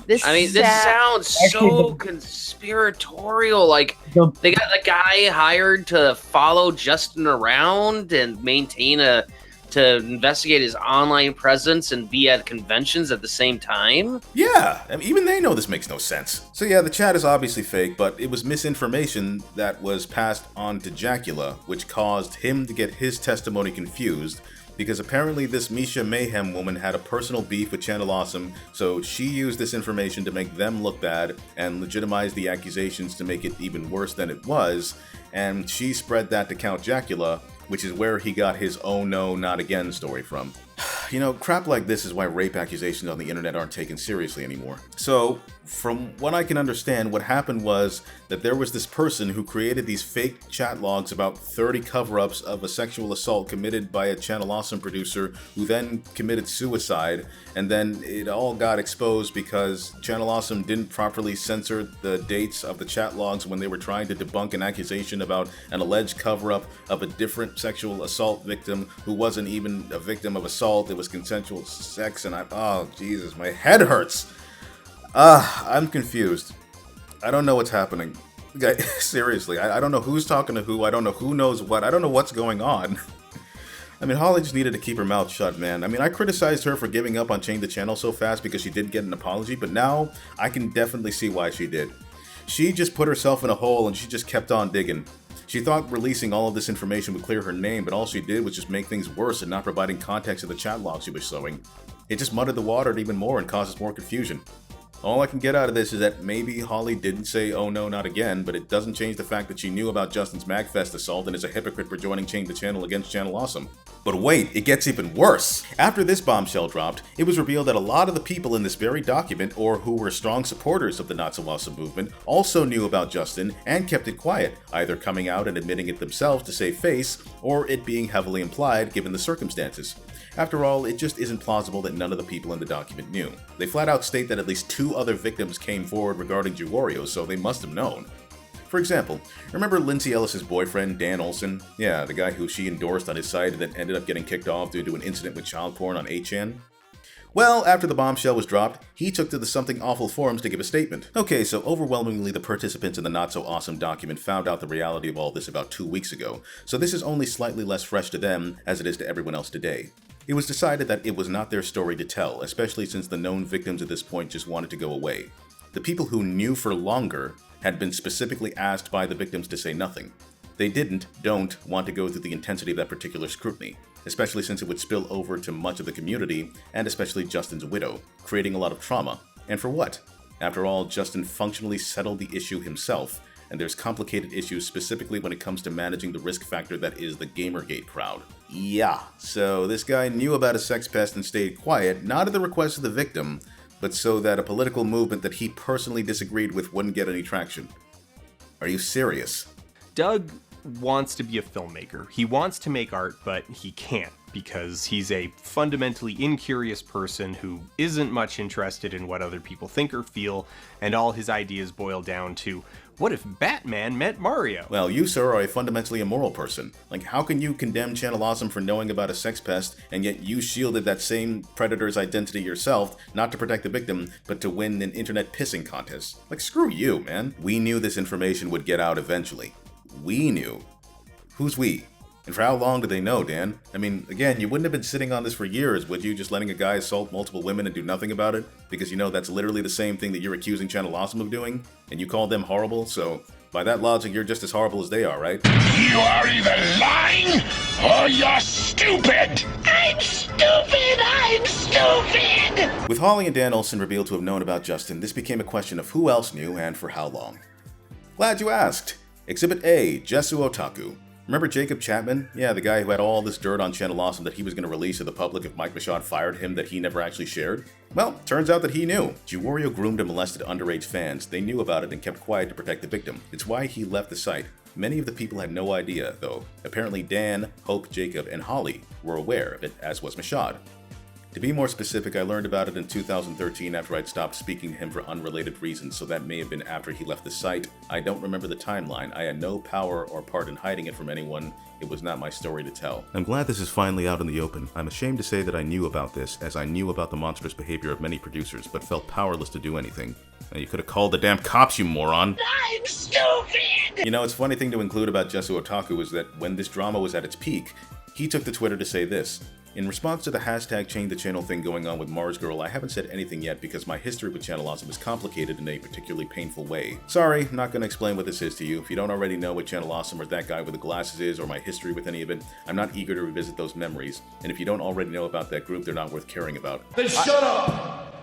This sounds so conspiratorial. Like, they got a guy hired to follow Justin around and to investigate his online presence and be at conventions at the same time? Yeah, I mean, even they know this makes no sense. So yeah, the chat is obviously fake, but it was misinformation that was passed on to Jacula, which caused him to get his testimony confused, because apparently this Misha Mayhem woman had a personal beef with Channel Awesome, so she used this information to make them look bad and legitimize the accusations to make it even worse than it was, and she spread that to Count Jacula, which is where he got his "oh no, not again" story from. You know, crap like this is why rape accusations on the internet aren't taken seriously anymore. So, from what I can understand, what happened was that there was this person who created these fake chat logs about 30 cover-ups of a sexual assault committed by a Channel Awesome producer who then committed suicide, and then it all got exposed because Channel Awesome didn't properly censor the dates of the chat logs when they were trying to debunk an accusation about an alleged cover-up of a different sexual assault victim who wasn't even a victim of assault. It was consensual sex, and oh Jesus, my head hurts. I'm confused. I don't know what's happening. Seriously, I don't know who's talking to who. I don't know who knows what. I don't know what's going on. I mean, Holly just needed to keep her mouth shut, man. I mean, I criticized her for giving up on Change the Channel so fast because she didn't get an apology, but now I can definitely see why she did. She just put herself in a hole and she just kept on digging. She thought releasing all of this information would clear her name, but all she did was just make things worse and not providing context to the chat logs she was showing. It just muddied the water even more and causes more confusion. All I can get out of this is that maybe Holly didn't say "oh no, not again," but it doesn't change the fact that she knew about Justin's MagFest assault and is a hypocrite for joining Change the Channel against Channel Awesome. But wait, it gets even worse. After this bombshell dropped, it was revealed that a lot of the people in this very document, or who were strong supporters of the Not So Awesome movement, also knew about Justin and kept it quiet, either coming out and admitting it themselves to save face, or it being heavily implied given the circumstances. After all, it just isn't plausible that none of the people in the document knew. They flat out state that at least 2 other victims came forward regarding JewWario, so they must have known. For example, remember Lindsay Ellis's boyfriend, Dan Olsen? Yeah, the guy who she endorsed on his site and then ended up getting kicked off due to an incident with child porn on 8chan? Well, after the bombshell was dropped, he took to the Something Awful forums to give a statement. Okay, so overwhelmingly the participants in the not-so-awesome document found out the reality of all this about 2 weeks ago, so this is only slightly less fresh to them as it is to everyone else today. It was decided that it was not their story to tell, especially since the known victims at this point just wanted to go away. The people who knew for longer had been specifically asked by the victims to say nothing. They don't want to go through the intensity of that particular scrutiny, especially since it would spill over to much of the community, and especially Justin's widow, creating a lot of trauma. And for what? After all, Justin functionally settled the issue himself, and there's complicated issues specifically when it comes to managing the risk factor that is the Gamergate crowd. Yeah, so this guy knew about a sex pest and stayed quiet, not at the request of the victim, but so that a political movement that he personally disagreed with wouldn't get any traction. Are you serious? Doug wants to be a filmmaker. He wants to make art, but he can't because he's a fundamentally incurious person who isn't much interested in what other people think or feel, and all his ideas boil down to, what if Batman met Mario? Well, you, sir, are a fundamentally immoral person. Like, how can you condemn Channel Awesome for knowing about a sex pest, and yet you shielded that same predator's identity yourself, not to protect the victim, but to win an internet pissing contest? Like, screw you, man. We knew this information would get out eventually. We knew. Who's we? And for how long did they know, Dan? I mean, again, you wouldn't have been sitting on this for years, would you? Just letting a guy assault multiple women and do nothing about it? Because you know that's literally the same thing that you're accusing Channel Awesome of doing? And you called them horrible, so by that logic, you're just as horrible as they are, right? You are either lying or you're stupid! I'm stupid! I'm stupid! With Holly and Dan Olsen revealed to have known about Justin, this became a question of who else knew and for how long. Glad you asked. Exhibit A, Jesu Otaku. Remember Jacob Chapman? Yeah, the guy who had all this dirt on Channel Awesome that he was going to release to the public if Mike Michaud fired him that he never actually shared? Well, turns out that he knew. JewWario groomed and molested underage fans. They knew about it and kept quiet to protect the victim. It's why he left the site. Many of the people had no idea, though. Apparently Dan, Hope, Jacob, and Holly were aware of it, as was Michaud. To be more specific, I learned about it in 2013 after I'd stopped speaking to him for unrelated reasons, so that may have been after he left the site. I don't remember the timeline. I had no power or part in hiding it from anyone. It was not my story to tell. I'm glad this is finally out in the open. I'm ashamed to say that I knew about this, as I knew about the monstrous behavior of many producers, but felt powerless to do anything. Now, you could have called the damn cops, you moron! I'm stupid! You know, it's a funny thing to include about Jesu Otaku is that when this drama was at its peak, he took to Twitter to say this. In response to the hashtag change the channel thing going on with Mars Girl, I haven't said anything yet because my history with Channel Awesome is complicated in a particularly painful way. Sorry, not gonna explain what this is to you. If you don't already know what Channel Awesome or that guy with the glasses is or my history with any of it, I'm not eager to revisit those memories. And if you don't already know about that group, they're not worth caring about. Then shut up!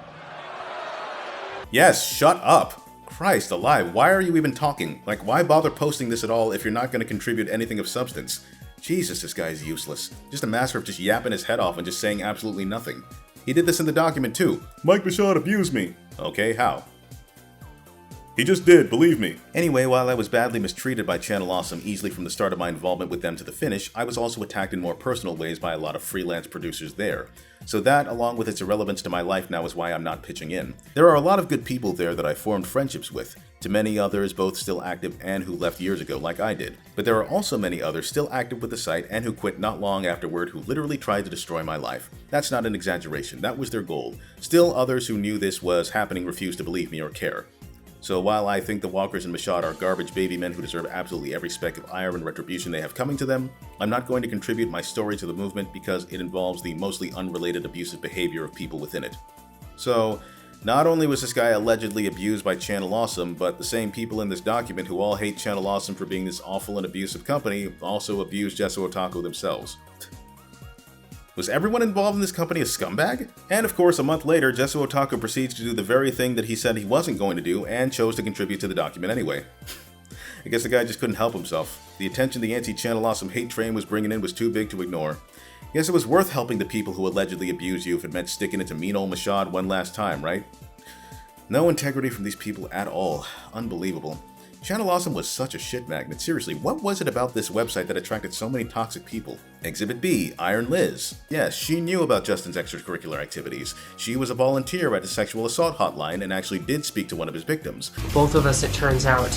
Yes, shut up! Christ alive, why are you even talking? Like, why bother posting this at all if you're not gonna contribute anything of substance? Jesus, this guy is useless. Just a master of just yapping his head off and just saying absolutely nothing. He did this in the document too. Mike Michaud abused me. Okay, how? He just did, believe me. Anyway, while I was badly mistreated by Channel Awesome easily from the start of my involvement with them to the finish, I was also attacked in more personal ways by a lot of freelance producers there. So that, along with its irrelevance to my life now, is why I'm not pitching in. There are a lot of good people there that I formed friendships with, to many others both still active and who left years ago like I did. But there are also many others still active with the site and who quit not long afterward who literally tried to destroy my life. That's not an exaggeration, that was their goal. Still others who knew this was happening refused to believe me or care. So while I think the Walkers and Michaud are garbage baby men who deserve absolutely every speck of ire and retribution they have coming to them, I'm not going to contribute my story to the movement because it involves the mostly unrelated abusive behavior of people within it. So, not only was this guy allegedly abused by Channel Awesome, but the same people in this document who all hate Channel Awesome for being this awful and abusive company also abused Jesu Otaku themselves. Was everyone involved in this company a scumbag? And of course, a month later, Jesu Otaku proceeds to do the very thing that he said he wasn't going to do and chose to contribute to the document anyway. I guess the guy just couldn't help himself. The attention the anti-Channel Awesome hate train was bringing in was too big to ignore. Guess it was worth helping the people who allegedly abused you if it meant sticking it to mean old Michaud one last time, right? No integrity from these people at all. Unbelievable. Channel Awesome was such a shit magnet. Seriously, what was it about this website that attracted so many toxic people? Exhibit B, Iron Liz. Yes, she knew about Justin's extracurricular activities. She was a volunteer at a sexual assault hotline and actually did speak to one of his victims. Both of us, it turns out,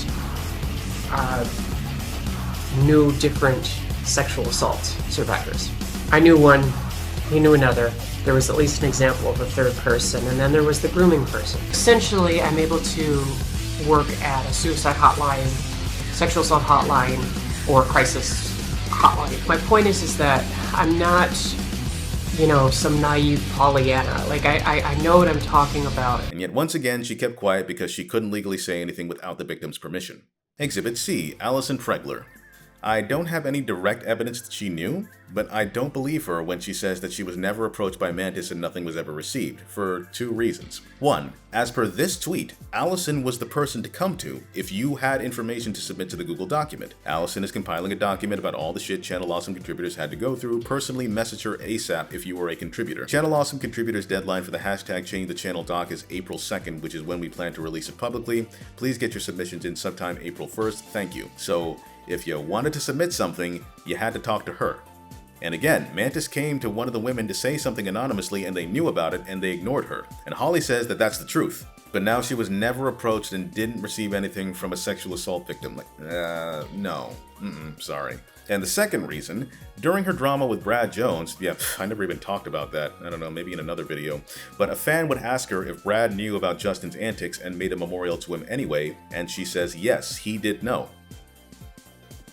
knew different sexual assault survivors. I knew one, he knew another. There was at least an example of a third person, and then there was the grooming person. Essentially, I'm able to work at a suicide hotline, sexual assault hotline, or crisis hotline. My point is that I'm not, some naive Pollyanna. Like, I know what I'm talking about. And yet once again, she kept quiet because she couldn't legally say anything without the victim's permission. Exhibit C, Allison Pregler. I don't have any direct evidence that she knew, but I don't believe her when she says that she was never approached by Mantis and nothing was ever received, for 2 reasons. 1. As per this tweet, Allison was the person to come to if you had information to submit to the Google document. Allison is compiling a document about all the shit Channel Awesome contributors had to go through. Personally message her ASAP if you were a contributor. Channel Awesome contributors deadline for the hashtag change the channel doc is April 2nd, which is when we plan to release it publicly. Please get your submissions in sometime April 1st. Thank you. So, if you wanted to submit something, you had to talk to her. And again, Mantis came to one of the women to say something anonymously and they knew about it and they ignored her. And Holly says that that's the truth. But now she was never approached and didn't receive anything from a sexual assault victim. No. Sorry. And the second reason, during her drama with Brad Jones, I never even talked about that, I don't know, maybe in another video, but a fan would ask her if Brad knew about Justin's antics and made a memorial to him anyway, and she says yes, he did know.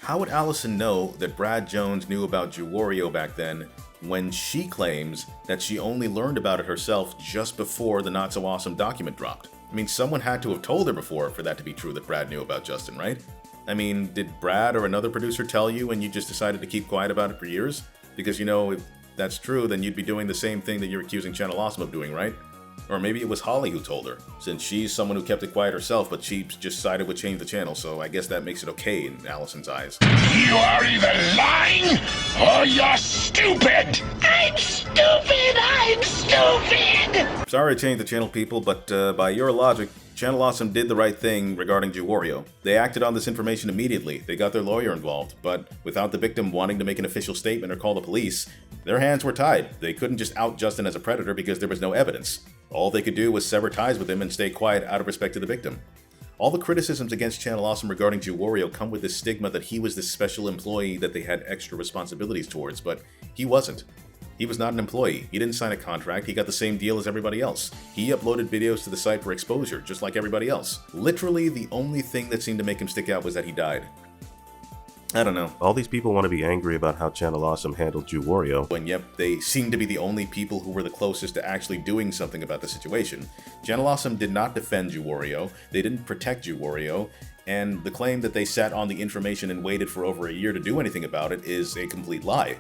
How would Allison know that Brad Jones knew about JewWario back then when she claims that she only learned about it herself just before the Not So Awesome document dropped? I mean, someone had to have told her before for that to be true that Brad knew about Justin, right? I mean, did Brad or another producer tell you and you just decided to keep quiet about it for years? Because, if that's true, then you'd be doing the same thing that you're accusing Channel Awesome of doing, right? Or maybe it was Holly who told her, since she's someone who kept it quiet herself, but she just sided with Change the Channel, so I guess that makes it okay in Allison's eyes. You are either lying or you're stupid! I'm stupid! I'm stupid! Sorry, Change the Channel people, but by your logic, Channel Awesome did the right thing regarding JewWario. They acted on this information immediately. They got their lawyer involved, but without the victim wanting to make an official statement or call the police, their hands were tied. They couldn't just out Justin as a predator because there was no evidence. All they could do was sever ties with him and stay quiet out of respect to the victim. All the criticisms against Channel Awesome regarding JewWario come with this stigma that he was this special employee that they had extra responsibilities towards, but he wasn't. He was not an employee. He didn't sign a contract. He got the same deal as everybody else. He uploaded videos to the site for exposure, just like everybody else. Literally, the only thing that seemed to make him stick out was that he died. I don't know. All these people want to be angry about how Channel Awesome handled JewWario. And yep, they seem to be the only people who were the closest to actually doing something about the situation. Channel Awesome did not defend JewWario, they didn't protect JewWario, and the claim that they sat on the information and waited for over a year to do anything about it is a complete lie.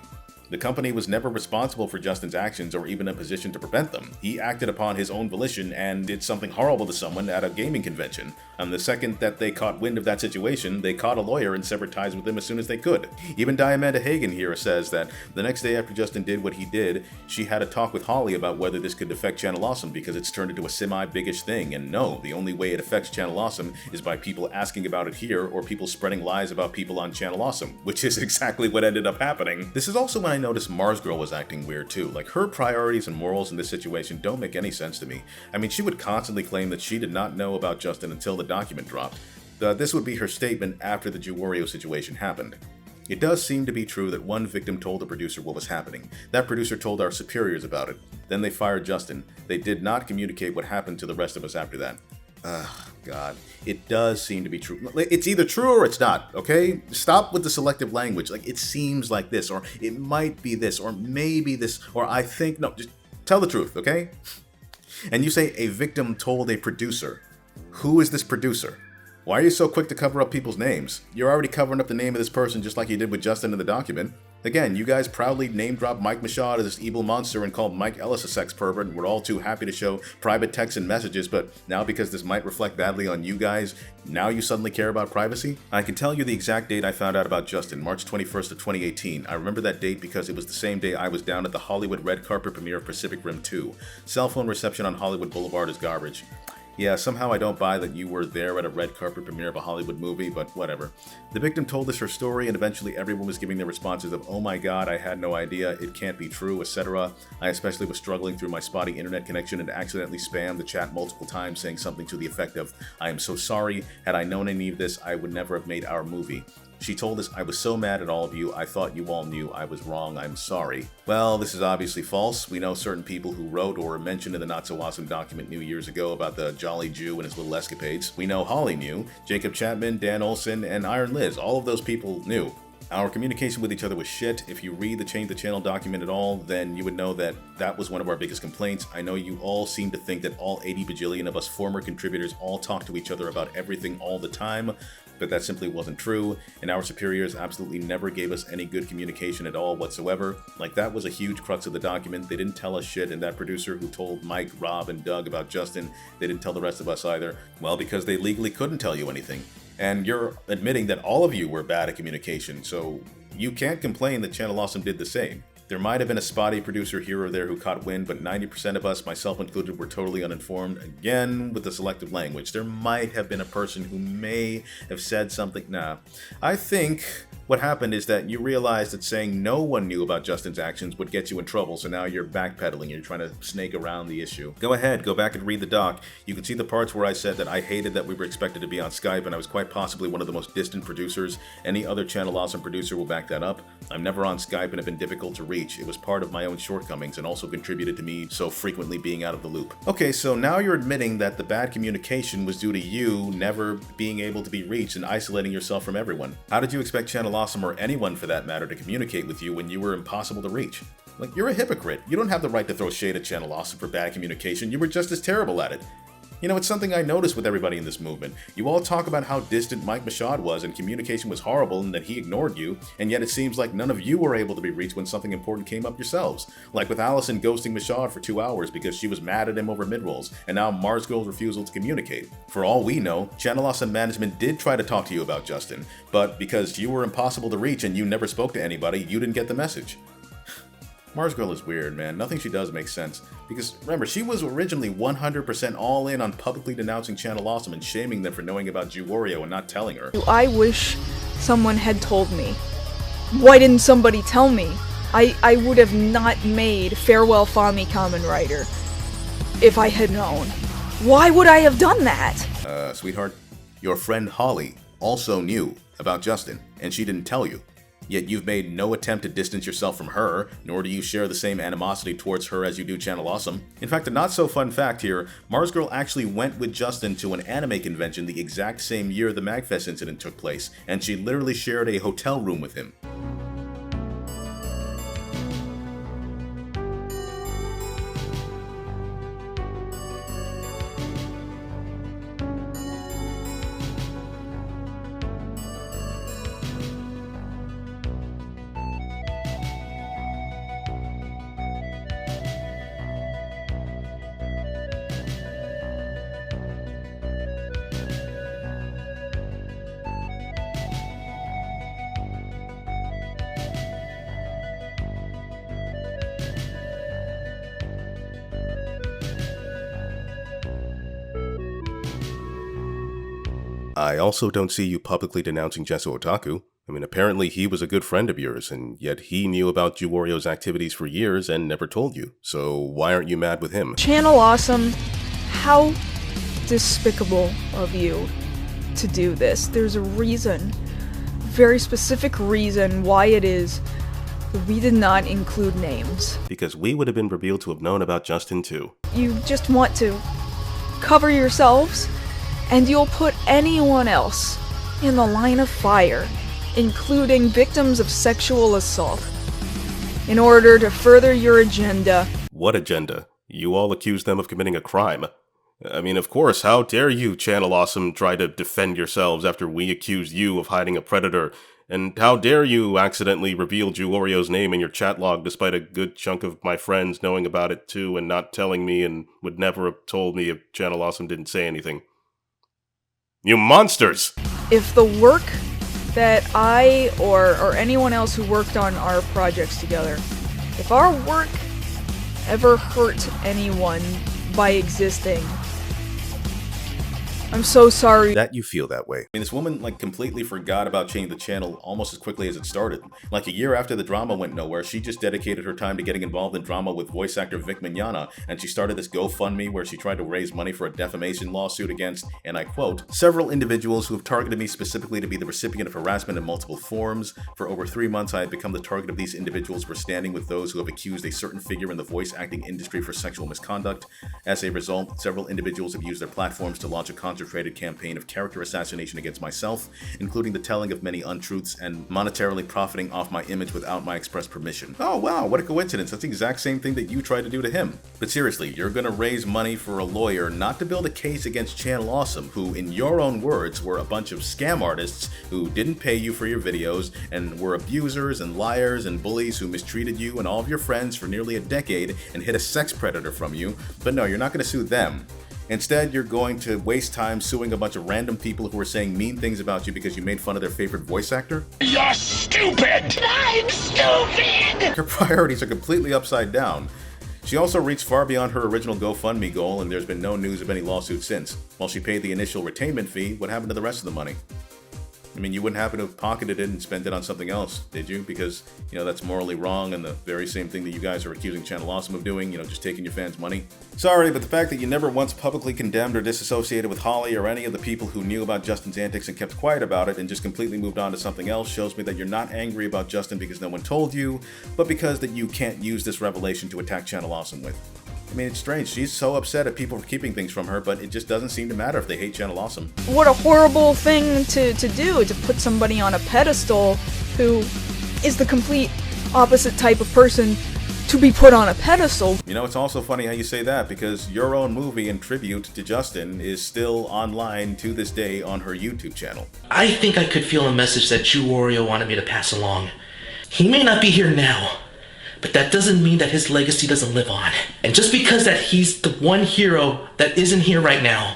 The company was never responsible for Justin's actions or even in a position to prevent them. He acted upon his own volition and did something horrible to someone at a gaming convention. And the second that they caught wind of that situation, they caught a lawyer and severed ties with him as soon as they could. Even Diamanda Hagen here says that the next day after Justin did what he did, she had a talk with Holly about whether this could affect Channel Awesome because it's turned into a semi-biggish thing, and no, the only way it affects Channel Awesome is by people asking about it here or people spreading lies about people on Channel Awesome, which is exactly what ended up happening. This is also when I noticed Mars Girl was acting weird too. Like, her priorities and morals in this situation don't make any sense to me. I mean, she would constantly claim that she did not know about Justin until the document dropped. This would be her statement after the JewWario situation happened. It does seem to be true that one victim told the producer what was happening. That producer told our superiors about it. Then they fired Justin. They did not communicate what happened to the rest of us after that. God. It does seem to be true. It's either true or it's not, okay? Stop with the selective language. Like, it seems like this, or it might be this, or maybe this, or I think... No, just tell the truth, okay? And you say a victim told a producer. Who is this producer? Why are you so quick to cover up people's names? You're already covering up the name of this person just like you did with Justin in the document. Again, you guys proudly name-dropped Mike Michaud as this evil monster and called Mike Ellis a sex pervert, and we're all too happy to show private texts and messages, but now because this might reflect badly on you guys, now you suddenly care about privacy? I can tell you the exact date I found out about Justin, March 21st of 2018. I remember that date because it was the same day I was down at the Hollywood red carpet premiere of Pacific Rim 2. Cell phone reception on Hollywood Boulevard is garbage. Yeah, somehow I don't buy that you were there at a red carpet premiere of a Hollywood movie, but whatever. The victim told us her story, and eventually everyone was giving their responses of, "Oh my god, I had no idea, it can't be true," etc. I especially was struggling through my spotty internet connection and accidentally spammed the chat multiple times saying something to the effect of, "I am so sorry, had I known any of this, I would never have made our movie." She told us, "I was so mad at all of you, I thought you all knew I was wrong, I'm sorry." Well, this is obviously false. We know certain people who wrote or were mentioned in the Not So Awesome document years ago about the Jolly Jew and his little escapades. We know Holly knew, Jacob Chapman, Dan Olson, and Iron Liz. All of those people knew. Our communication with each other was shit. If you read the Change the Channel document at all, then you would know that that was one of our biggest complaints. I know you all seem to think that all 80 bajillion of us former contributors all talk to each other about everything all the time, but that simply wasn't true, and our superiors absolutely never gave us any good communication at all whatsoever. Like, that was a huge crux of the document. They didn't tell us shit, and that producer who told Mike, Rob, and Doug about Justin, they didn't tell the rest of us either. Well, because they legally couldn't tell you anything. And you're admitting that all of you were bad at communication, so you can't complain that Channel Awesome did the same. There might have been a spotty producer here or there who caught wind, but 90% of us, myself included, were totally uninformed. Again, with the selective language. There might have been a person who may have said something. Nah. I think what happened is that you realized that saying no one knew about Justin's actions would get you in trouble, so now you're backpedaling. You're trying to snake around the issue. Go ahead, go back and read the doc. You can see the parts where I said that I hated that we were expected to be on Skype, and I was quite possibly one of the most distant producers. Any other Channel Awesome producer will back that up. I'm never on Skype and have been difficult to reach. It was part of my own shortcomings and also contributed to me so frequently being out of the loop. Okay, so now you're admitting that the bad communication was due to you never being able to be reached and isolating yourself from everyone. How did you expect Channel Awesome, or anyone for that matter, to communicate with you when you were impossible to reach? Like, you're a hypocrite. You don't have the right to throw shade at Channel Awesome for bad communication. You were just as terrible at it. You know, it's something I noticed with everybody in this movement. You all talk about how distant Mike Machad was and communication was horrible and that he ignored you, and yet it seems like none of you were able to be reached when something important came up yourselves. Like with Allison ghosting Machad for 2 hours because she was mad at him over mid-rolls, and now Mars Girl's refusal to communicate. For all we know, Channel Awesome management did try to talk to you about Justin, but because you were impossible to reach and you never spoke to anybody, you didn't get the message. Mars Girl is weird, man. Nothing she does makes sense. Because, remember, she was originally 100% all in on publicly denouncing Channel Awesome and shaming them for knowing about JewWario and not telling her. I wish someone had told me. Why didn't somebody tell me? I would have not made Farewell Fami Kamen Rider if I had known. Why would I have done that? Sweetheart, your friend Holly also knew about Justin, and she didn't tell you. Yet you've made no attempt to distance yourself from her, nor do you share the same animosity towards her as you do Channel Awesome. In fact, a not-so-fun fact here, Mars Girl actually went with Justin to an anime convention the exact same year the MagFest incident took place, and she literally shared a hotel room with him. I also don't see you publicly denouncing Jesu Otaku. I mean, apparently he was a good friend of yours, and yet he knew about JewWario's activities for years and never told you. So why aren't you mad with him? Channel Awesome, how despicable of you to do this. There's a reason, very specific reason why it is that we did not include names. Because we would have been revealed to have known about Justin too. You just want to cover yourselves, and you'll put anyone else in the line of fire, including victims of sexual assault, in order to further your agenda. What agenda? You all accuse them of committing a crime. I mean, of course, how dare you, Channel Awesome, try to defend yourselves after we accused you of hiding a predator? And how dare you accidentally reveal JewWario's name in your chat log despite a good chunk of my friends knowing about it too and not telling me and would never have told me if Channel Awesome didn't say anything? You monsters! If the work that I or anyone else who worked on our projects together, if our work ever hurt anyone by existing, I'm so sorry that you feel that way. I mean, this woman, like, completely forgot about changing the channel almost as quickly as it started. Like, a year after the drama went nowhere, she just dedicated her time to getting involved in drama with voice actor Vic Mignogna, and she started this GoFundMe where she tried to raise money for a defamation lawsuit against, and I quote, several individuals who have targeted me specifically to be the recipient of harassment in multiple forms. For over 3 months, I have become the target of these individuals for standing with those who have accused a certain figure in the voice acting industry for sexual misconduct. As a result, several individuals have used their platforms to launch a concentrated campaign of character assassination against myself, including the telling of many untruths and monetarily profiting off my image without my express permission. Oh wow, what a coincidence. That's the exact same thing that you tried to do to him. But seriously, you're gonna raise money for a lawyer not to build a case against Channel Awesome, who in your own words were a bunch of scam artists who didn't pay you for your videos and were abusers and liars and bullies who mistreated you and all of your friends for nearly a decade and hid a sex predator from you. But no, you're not gonna sue them. Instead, you're going to waste time suing a bunch of random people who are saying mean things about you because you made fun of their favorite voice actor? You're stupid! I'm stupid! Her priorities are completely upside down. She also reached far beyond her original GoFundMe goal, and there's been no news of any lawsuit since. While she paid the initial retainment fee, what happened to the rest of the money? I mean, you wouldn't happen to have pocketed it and spent it on something else, did you? Because, you know, that's morally wrong and the very same thing that you guys are accusing Channel Awesome of doing, you know, just taking your fans' money. Sorry, but the fact that you never once publicly condemned or disassociated with Holly or any of the people who knew about Justin's antics and kept quiet about it and just completely moved on to something else shows me that you're not angry about Justin because no one told you, but because that you can't use this revelation to attack Channel Awesome with. I mean, it's strange. She's so upset at people for keeping things from her, but it just doesn't seem to matter if they hate Channel Awesome. What a horrible thing to do, to put somebody on a pedestal who is the complete opposite type of person to be put on a pedestal. You know, it's also funny how you say that, because your own movie in tribute to Justin is still online to this day on her YouTube channel. I think I could feel a message that JewWario wanted me to pass along. He may not be here now, but that doesn't mean that his legacy doesn't live on. And just because that he's the one hero that isn't here right now,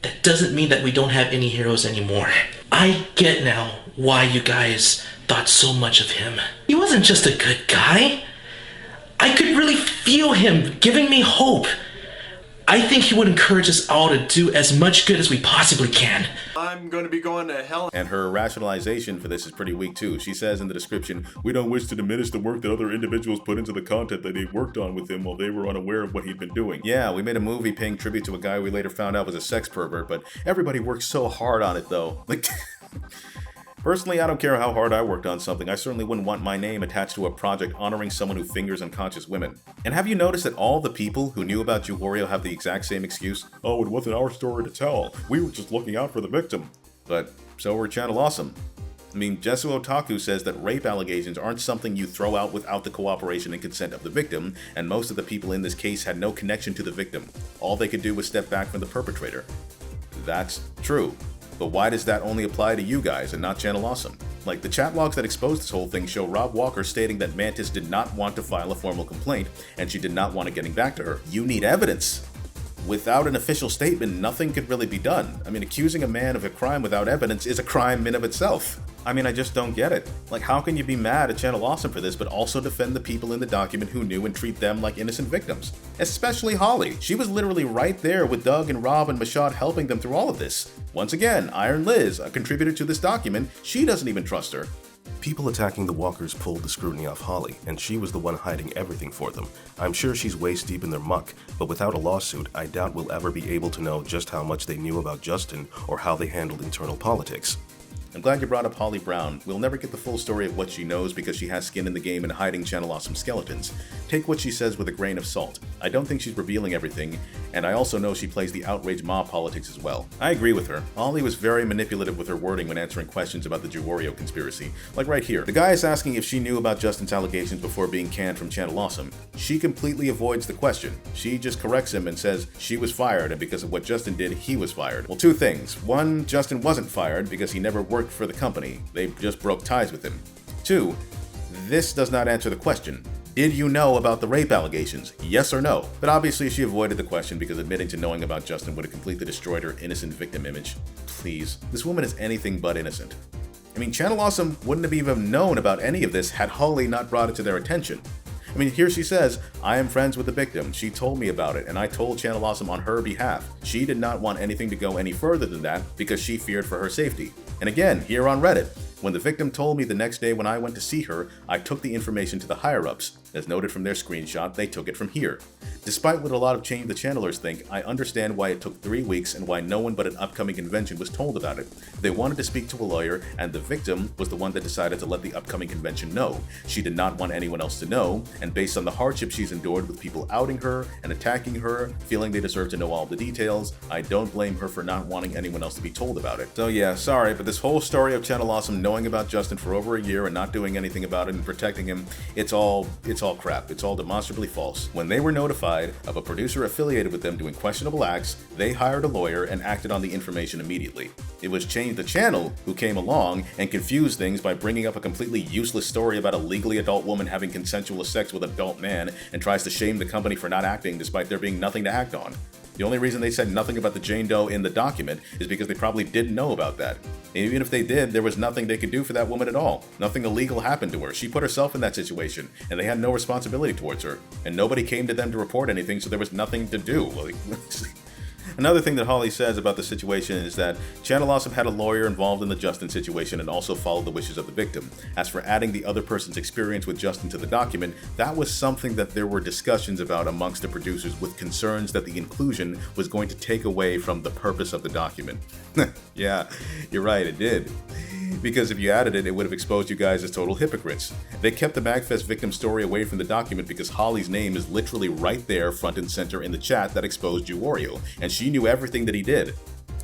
that doesn't mean that we don't have any heroes anymore. I get now why you guys thought so much of him. He wasn't just a good guy. I could really feel him giving me hope. I think he would encourage us all to do as much good as we possibly can. I'm going to be going to hell. And her rationalization for this is pretty weak too. She says in the description, "We don't wish to diminish the work that other individuals put into the content that they worked on with him while they were unaware of what he'd been doing." Yeah, we made a movie paying tribute to a guy we later found out was a sex pervert, but everybody worked so hard on it though. Like, personally, I don't care how hard I worked on something. I certainly wouldn't want my name attached to a project honoring someone who fingers unconscious women. And have you noticed that all the people who knew about JewWario have the exact same excuse? Oh, it wasn't our story to tell. We were just looking out for the victim. But so were Channel Awesome. I mean, Jesu Otaku says that rape allegations aren't something you throw out without the cooperation and consent of the victim, and most of the people in this case had no connection to the victim. All they could do was step back from the perpetrator. That's true. But why does that only apply to you guys and not Channel Awesome? Like, the chat logs that exposed this whole thing show Rob Walker stating that Mantis did not want to file a formal complaint, and she did not want it getting back to her. You need evidence. Without an official statement, nothing could really be done. I mean, accusing a man of a crime without evidence is a crime in of itself. I mean, I just don't get it. Like, how can you be mad at Channel Awesome for this, but also defend the people in the document who knew and treat them like innocent victims? Especially Holly. She was literally right there with Doug and Rob and Mashad helping them through all of this. Once again, Iron Liz, a contributor to this document, she doesn't even trust her. People attacking the Walkers pulled the scrutiny off Holly, and she was the one hiding everything for them. I'm sure she's waist deep in their muck, but without a lawsuit, I doubt we'll ever be able to know just how much they knew about Justin or how they handled internal politics. I'm glad you brought up Holly Brown. We'll never get the full story of what she knows because she has skin in the game and hiding Channel Awesome skeletons. Take what she says with a grain of salt. I don't think she's revealing everything, and I also know she plays the outrage mob politics as well. I agree with her. Holly was very manipulative with her wording when answering questions about the JewWario conspiracy. Like right here. The guy is asking if she knew about Justin's allegations before being canned from Channel Awesome. She completely avoids the question. She just corrects him and says she was fired, and because of what Justin did, he was fired. Well, two things. One, Justin wasn't fired because he never worked for the company. They just broke ties with him. Two, this does not answer the question. Did you know about the rape allegations? Yes or no? But obviously she avoided the question because admitting to knowing about Justin would have completely destroyed her innocent victim image. Please, this woman is anything but innocent. I mean, Channel Awesome wouldn't have even known about any of this had Holly not brought it to their attention. I mean, here she says, I am friends with the victim. She told me about it, and I told Channel Awesome on her behalf. She did not want anything to go any further than that because she feared for her safety. And again, here on Reddit, when the victim told me the next day when I went to see her, I took the information to the higher-ups. As noted from their screenshot, they took it from here. Despite what a lot of the channelers think, I understand why it took 3 weeks and why no one but an upcoming convention was told about it. They wanted to speak to a lawyer, and the victim was the one that decided to let the upcoming convention know. She did not want anyone else to know, and based on the hardship she's endured with people outing her and attacking her, feeling they deserve to know all the details, I don't blame her for not wanting anyone else to be told about it. So yeah, sorry, but this whole story of Channel Awesome knowing about Justin for over a year and not doing anything about it and protecting him, it's all crap. It's all demonstrably false. When they were notified of a producer affiliated with them doing questionable acts, they hired a lawyer and acted on the information immediately. It was Change the Channel who came along and confused things by bringing up a completely useless story about a legally adult woman having consensual sex with an adult man and tries to shame the company for not acting despite there being nothing to act on. The only reason they said nothing about the Jane Doe in the document is because they probably didn't know about that. And even if they did, there was nothing they could do for that woman at all. Nothing illegal happened to her. She put herself in that situation, and they had no responsibility towards her. And nobody came to them to report anything, so there was nothing to do. Another thing that Holly says about the situation is that Channel Awesome had a lawyer involved in the Justin situation and also followed the wishes of the victim. As for adding the other person's experience with Justin to the document, that was something that there were discussions about amongst the producers with concerns that the inclusion was going to take away from the purpose of the document. Yeah, you're right, it did. Because if you added it, it would have exposed you guys as total hypocrites. They kept the MagFest victim story away from the document because Holly's name is literally right there front and center in the chat that exposed JewWario, and she knew everything that he did.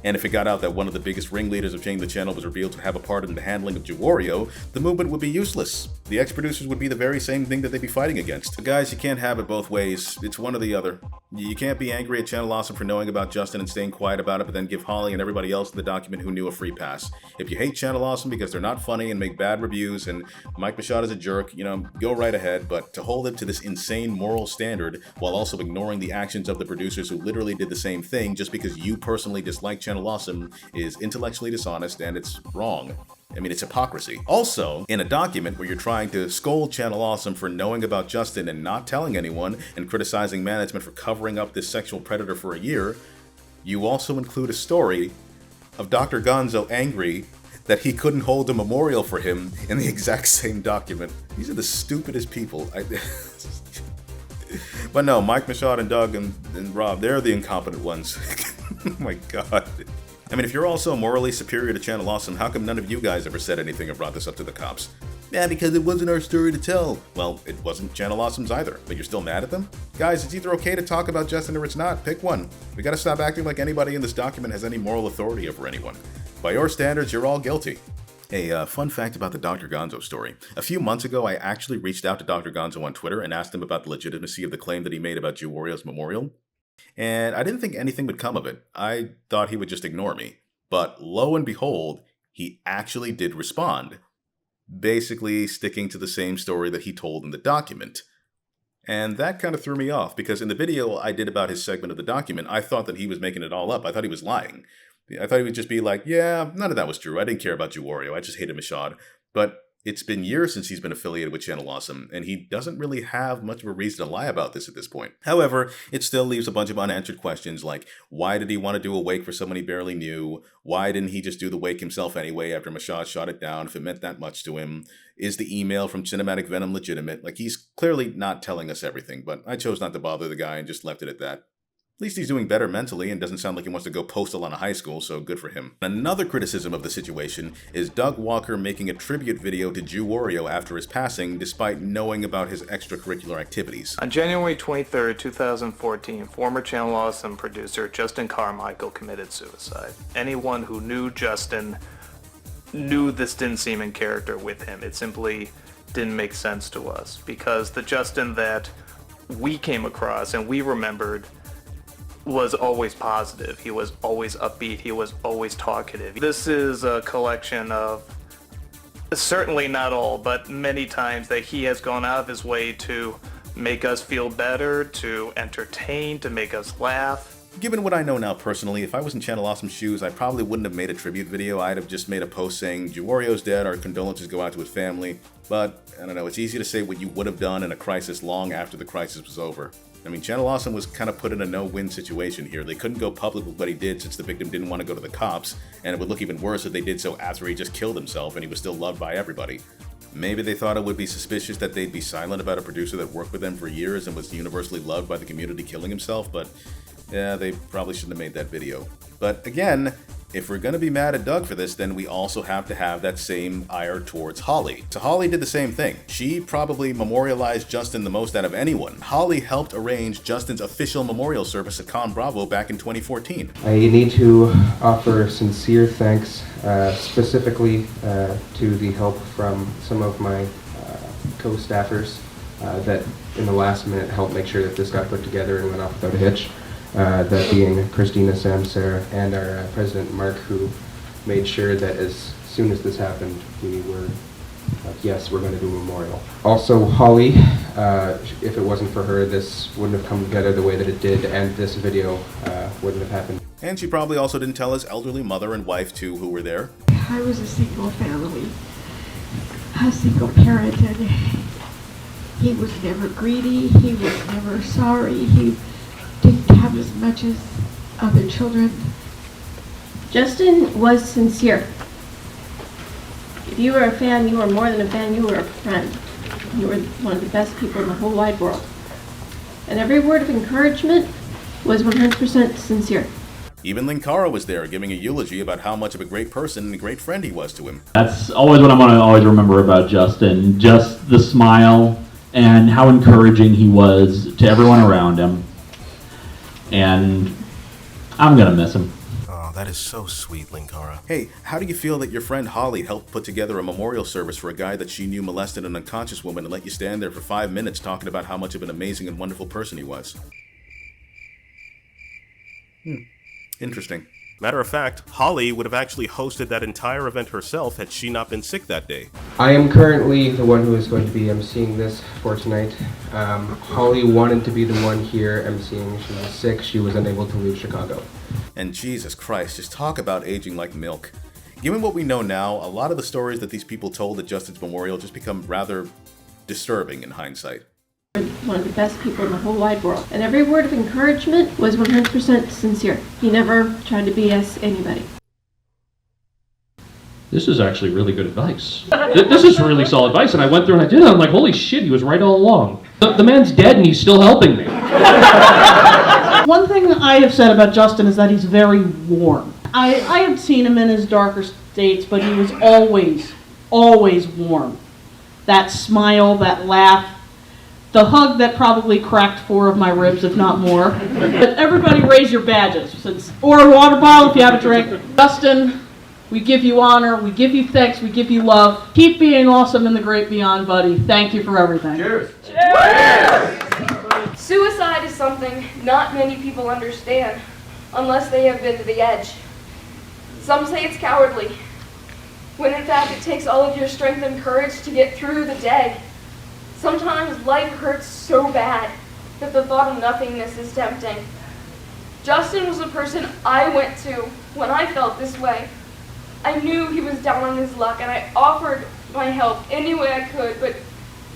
And if it got out that one of the biggest ringleaders of Change the Channel was revealed to have a part in the handling of JewWario, the movement would be useless. The ex-producers would be the very same thing that they'd be fighting against. But guys, you can't have it both ways. It's one or the other. You can't be angry at Channel Awesome for knowing about Justin and staying quiet about it, but then give Holly and everybody else in the document who knew a free pass. If you hate Channel Awesome because they're not funny and make bad reviews and Mike Machado is a jerk, go right ahead, but to hold it to this insane moral standard while also ignoring the actions of the producers who literally did the same thing just because you personally dislike Channel Awesome is intellectually dishonest and it's wrong. I mean, it's hypocrisy. Also, in a document where you're trying to scold Channel Awesome for knowing about Justin and not telling anyone and criticizing management for covering up this sexual predator for a year, you also include a story of Dr. Gonzo angry that he couldn't hold a memorial for him in the exact same document. These are the stupidest people. But no, Mike Machado and Doug and Rob, they're the incompetent ones. Oh my god. I mean, if you're also morally superior to Channel Awesome, how come none of you guys ever said anything or brought this up to the cops? Yeah, because it wasn't our story to tell. Well, it wasn't Channel Awesome's either, but you're still mad at them? Guys, it's either okay to talk about Justin or it's not. Pick one. We gotta stop acting like anybody in this document has any moral authority over anyone. By your standards, you're all guilty. Hey, fun fact about the Dr. Gonzo story. A few months ago, I actually reached out to Dr. Gonzo on Twitter and asked him about the legitimacy of the claim that he made about JewWario's memorial. And I didn't think anything would come of it. I thought he would just ignore me. But lo and behold, he actually did respond. Basically sticking to the same story that he told in the document. And that kind of threw me off, because in the video I did about his segment of the document, I thought that he was making it all up. I thought he was lying. I thought he would just be like, yeah, none of that was true. I didn't care about JewWario. I just hated Machado. But it's been years since he's been affiliated with Channel Awesome, and he doesn't really have much of a reason to lie about this at this point. However, it still leaves a bunch of unanswered questions like, why did he want to do a wake for someone he barely knew? Why didn't he just do the wake himself anyway after Machado shot it down if it meant that much to him? Is the email from Cinematic Venom legitimate? Like, he's clearly not telling us everything, but I chose not to bother the guy and just left it at that. At least he's doing better mentally and doesn't sound like he wants to go postal on a high school, so good for him. Another criticism of the situation is Doug Walker making a tribute video to JewWario after his passing, despite knowing about his extracurricular activities. On January 23rd, 2014, former Channel Awesome producer Justin Carmichael committed suicide. Anyone who knew Justin knew this didn't seem in character with him. It simply didn't make sense to us, because the Justin that we came across and we remembered was always positive. He was always upbeat. He was always talkative. This is a collection of, certainly not all, but many times that he has gone out of his way to make us feel better, to entertain, to make us laugh. Given what I know now personally, if I was in Channel Awesome's shoes, I probably wouldn't have made a tribute video. I'd have just made a post saying, JewWario's dead, our condolences go out to his family. But, I don't know, it's easy to say what you would have done in a crisis long after the crisis was over. I mean, Channel Awesome was kind of put in a no-win situation here. They couldn't go public with what he did since the victim didn't want to go to the cops, and it would look even worse if they did so after he just killed himself and he was still loved by everybody. Maybe they thought it would be suspicious that they'd be silent about a producer that worked with them for years and was universally loved by the community killing himself, but yeah, they probably shouldn't have made that video. But again, if we're gonna be mad at Doug for this, then we also have to have that same ire towards Holly. So Holly did the same thing. She probably memorialized Justin the most out of anyone. Holly helped arrange Justin's official memorial service at Con Bravo back in 2014. I need to offer sincere thanks specifically to the help from some of my co-staffers that in the last minute helped make sure that this got put together and went off without a hitch. That being Christina, Sam, Sarah, and our president, Mark, who made sure that as soon as this happened, we were like, yes, we're going to do a memorial. Also, Holly, if it wasn't for her, this wouldn't have come together the way that it did, and this video wouldn't have happened. And she probably also didn't tell his elderly mother and wife, too, who were there. I was a single family, a single parent, and he was never greedy, he was never sorry, he didn't have as much as other children. Justin was sincere. If you were a fan, you were more than a fan, you were a friend. You were one of the best people in the whole wide world. And every word of encouragement was 100% sincere. Even Linkara was there, giving a eulogy about how much of a great person and a great friend he was to him. That's always what I'm going to always remember about Justin. Just the smile and how encouraging he was to everyone around him. And I'm gonna miss him. Oh, that is so sweet, Linkara. Hey, how do you feel that your friend Holly helped put together a memorial service for a guy that she knew molested an unconscious woman and let you stand there for 5 minutes talking about how much of an amazing and wonderful person he was? Interesting. Matter of fact, Holly would have actually hosted that entire event herself had she not been sick that day. I am currently the one who is going to be emceeing this for tonight. Holly wanted to be the one here emceeing. She was sick. She was unable to leave Chicago. And Jesus Christ, just talk about aging like milk. Given what we know now, a lot of the stories that these people told at Justin's memorial just become rather disturbing in hindsight. One of the best people in the whole wide world. And every word of encouragement was 100% sincere. He never tried to BS anybody. This is actually really good advice. This is really solid advice, and I went through and I did it. I'm like, holy shit, he was right all along. The man's dead and he's still helping me. One thing I have said about Justin is that he's very warm. I have seen him in his darker states, but he was always warm. That smile, that laugh, the hug that probably cracked 4 of my ribs, if not more. But everybody raise your badges, or a water bottle if you have a drink. Justin, we give you honor, we give you thanks, we give you love. Keep being awesome in the great beyond, buddy. Thank you for everything. Cheers. Cheers. Suicide is something not many people understand unless they have been to the edge. Some say it's cowardly, when in fact it takes all of your strength and courage to get through the day. Sometimes life hurts so bad that the thought of nothingness is tempting. Justin was the person I went to when I felt this way. I knew he was down on his luck and I offered my help any way I could, but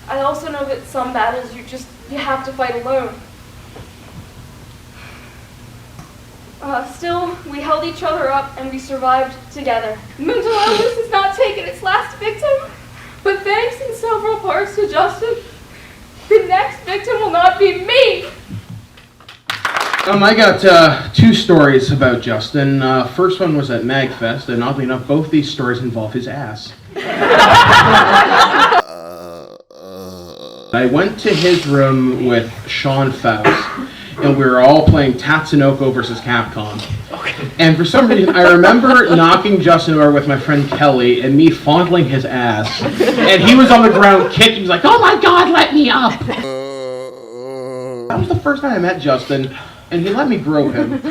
I also know that some battles you have to fight alone. Still, we held each other up and we survived together. Mental illness has not taken its last victim. But thanks in several parts to Justin, the next victim will not be me! I got 2 stories about Justin. First one was at MagFest, and oddly enough, both these stories involve his ass. I went to his room with Sean Faust, and we were all playing Tatsunoko versus Capcom. And for some reason, I remember knocking Justin over with my friend Kelly and me fondling his ass. And he was on the ground kicking. He's like, oh my God, let me up. That was the first time I met Justin, and he let me grope him.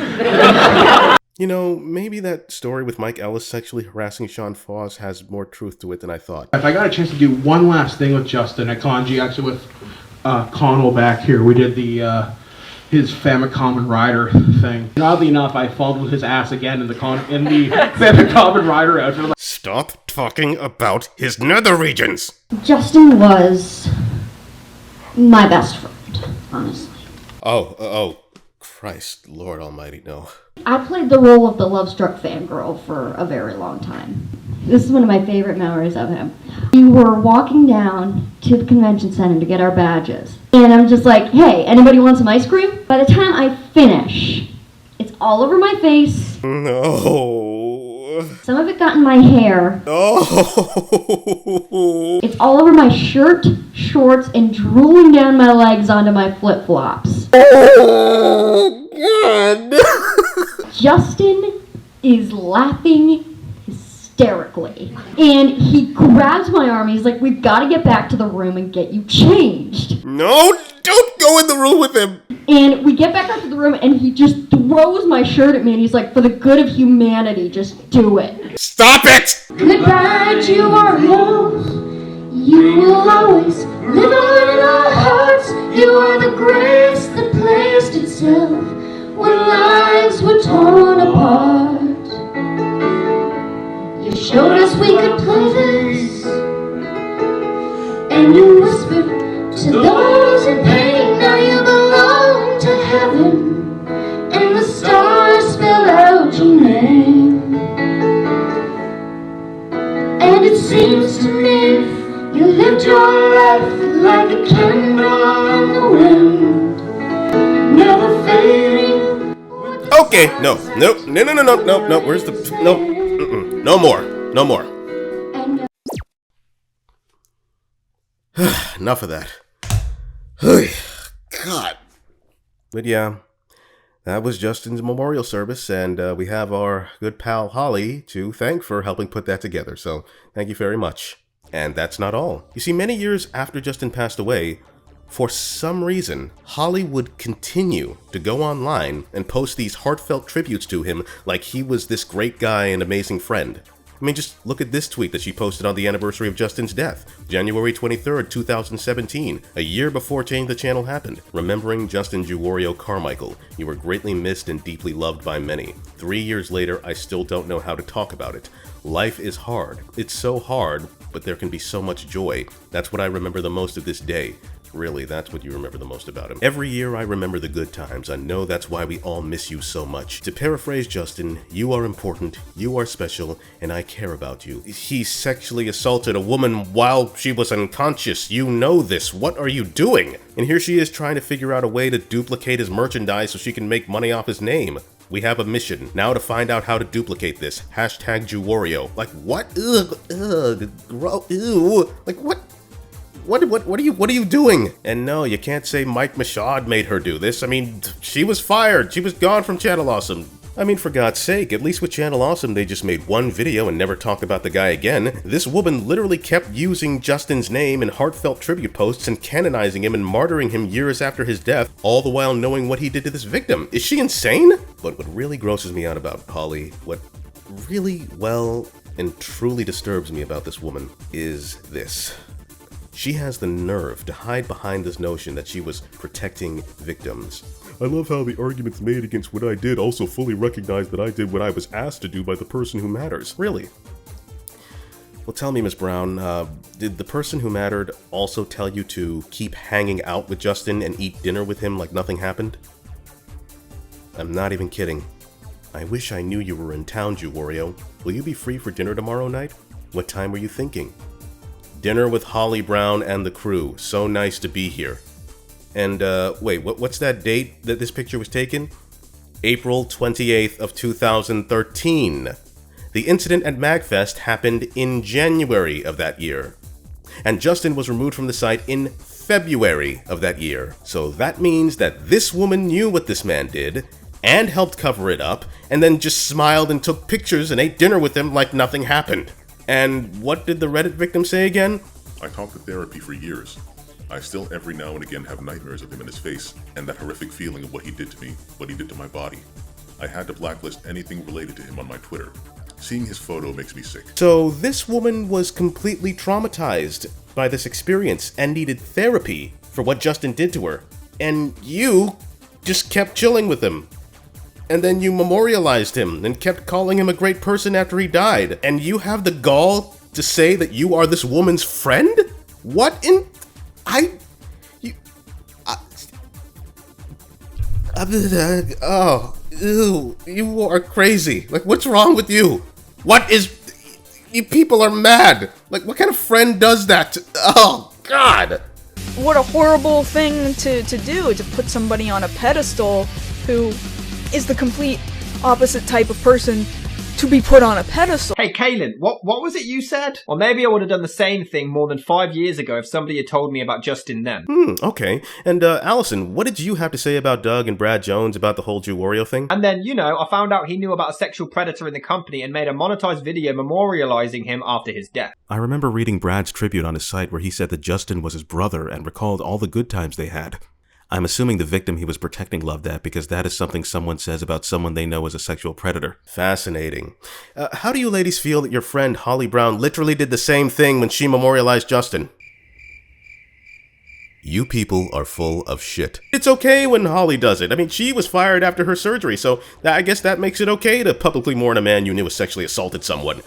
You know, maybe that story with Mike Ellis sexually harassing Sean Foss has more truth to it than I thought. If I got a chance to do one last thing with Justin at Kanji, actually with Connell back here, we did the his Famicom Rider thing. And oddly enough, I fondled his ass again in the Famicom Rider outfit. Stop talking about his nether regions! Justin was my best friend, honestly. Oh, Christ, Lord Almighty, no. I played the role of the love-struck fangirl for a very long time. This is one of my favorite memories of him. We were walking down to the convention center to get our badges. And I'm just like, hey, anybody want some ice cream? By the time I finish, it's all over my face. No. Some of it got in my hair. Oh. It's all over my shirt, shorts, and drooling down my legs onto my flip-flops. Oh, God. Justin is laughing hysterically. And he grabs my arm. He's like, we've got to get back to the room and get you changed. No, don't go in the room with him. And we get back up to the room and he just throws my shirt at me and he's like, for the good of humanity, just do it. Stop it! Goodbye, JewWario. You will always live on in our hearts. You are the grace that placed itself when lives were torn apart. You showed us we could play this, and you whispered to those in pain. Now you belong to heaven, and the stars spell out your name. And it seems to me you lived your life like a candle in the wind, never fading. Okay, no. Where's the... No more. Enough of that. God. But yeah, that was Justin's memorial service, and we have our good pal Holly to thank for helping put that together, so thank you very much. And that's not all. You see, many years after Justin passed away, for some reason, Holly would continue to go online and post these heartfelt tributes to him like he was this great guy and amazing friend. I mean, just look at this tweet that she posted on the anniversary of Justin's death, January 23rd, 2017, a year before Change the Channel happened. Remembering Justin JewWario Carmichael, you were greatly missed and deeply loved by many. 3 years later, I still don't know how to talk about it. Life is hard. It's so hard, but there can be so much joy. That's what I remember the most of this day. Really, that's what you remember the most about him. Every year I remember the good times. I know that's why we all miss you so much. To paraphrase Justin, you are important, you are special, and I care about you. He sexually assaulted a woman while she was unconscious. You know this. What are you doing? And here she is trying to figure out a way to duplicate his merchandise so she can make money off his name. We have a mission. Now to find out how to duplicate this. Hashtag JewWario. Like what? Ew. Like what? What are you doing? And no, you can't say Mike Machad made her do this. I mean, she was fired. She was gone from Channel Awesome. I mean, for God's sake, at least with Channel Awesome, they just made one video and never talked about the guy again. This woman literally kept using Justin's name in heartfelt tribute posts and canonizing him and martyring him years after his death, all the while knowing what he did to this victim. Is she insane? But what really grosses me out about Holly, what really, well, and truly disturbs me about this woman is this. She has the nerve to hide behind this notion that she was protecting victims. I love how the arguments made against what I did also fully recognize that I did what I was asked to do by the person who matters. Really? Well, tell me, Miss Brown, did the person who mattered also tell you to keep hanging out with Justin and eat dinner with him like nothing happened? I'm not even kidding. I wish I knew you were in town, JewWario. Will you be free for dinner tomorrow night? What time were you thinking? Dinner with Holly Brown and the crew. So nice to be here. And, wait, what's that date that this picture was taken? April 28th of 2013. The incident at MagFest happened in January of that year. And Justin was removed from the site in February of that year. So that means that this woman knew what this man did, and helped cover it up, and then just smiled and took pictures and ate dinner with him like nothing happened. And what did the Reddit victim say again? I talked to therapy for years. I still every now and again have nightmares of him in his face, and that horrific feeling of what he did to me, what he did to my body. I had to blacklist anything related to him on my Twitter. Seeing his photo makes me sick. So this woman was completely traumatized by this experience and needed therapy for what Justin did to her. And you just kept chilling with him. And then you memorialized him and kept calling him a great person after he died. And you have the gall to say that you are this woman's friend? What in... Ew, you are crazy. Like, what's wrong with you? What is... You people are mad. Like, what kind of friend does that? Oh, God. What a horrible thing to do, to put somebody on a pedestal who is the complete opposite type of person to be put on a pedestal. Hey, Kaylin, what was it you said? Or maybe I would have done the same thing more than 5 years ago if somebody had told me about Justin then. Okay. And, Allison, what did you have to say about Doug and Brad Jones about the whole JewWario thing? And then, I found out he knew about a sexual predator in the company and made a monetized video memorializing him after his death. I remember reading Brad's tribute on his site where he said that Justin was his brother and recalled all the good times they had. I'm assuming the victim he was protecting loved that because that is something someone says about someone they know as a sexual predator. Fascinating. How do you ladies feel that your friend Holly Brown literally did the same thing when she memorialized Justin? You people are full of shit. It's okay when Holly does it. I mean, she was fired after her surgery, so I guess that makes it okay to publicly mourn a man you knew has sexually assaulted someone.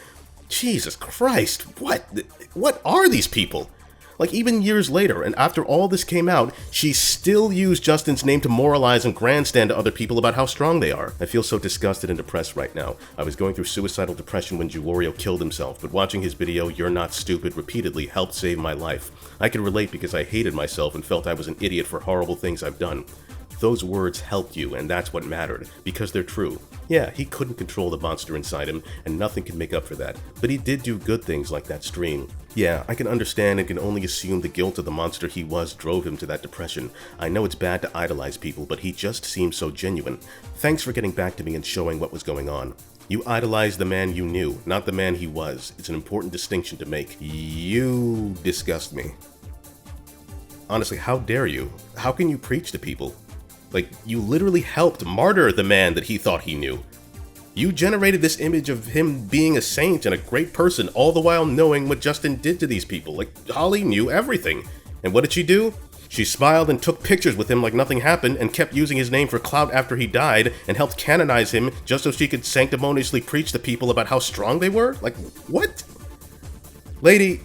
Jesus Christ, what are these people? Like, even years later, and after all this came out, she still used Justin's name to moralize and grandstand to other people about how strong they are. I feel so disgusted and depressed right now. I was going through suicidal depression when JewWario killed himself, but watching his video, You're Not Stupid, repeatedly helped save my life. I can relate because I hated myself and felt I was an idiot for horrible things I've done. Those words helped you, and that's what mattered, because they're true. Yeah, he couldn't control the monster inside him, and nothing can make up for that, but he did do good things like that stream. Yeah, I can understand and can only assume the guilt of the monster he was drove him to that depression. I know it's bad to idolize people, but he just seems so genuine. Thanks for getting back to me and showing what was going on. You idolized the man you knew, not the man he was. It's an important distinction to make. You disgust me. Honestly, how dare you? How can you preach to people? Like, you literally helped martyr the man that he thought he knew. You generated this image of him being a saint and a great person, all the while knowing what Justin did to these people. Like, Holly knew everything. And what did she do? She smiled and took pictures with him like nothing happened and kept using his name for clout after he died and helped canonize him just so she could sanctimoniously preach to people about how strong they were? Like, what? Lady,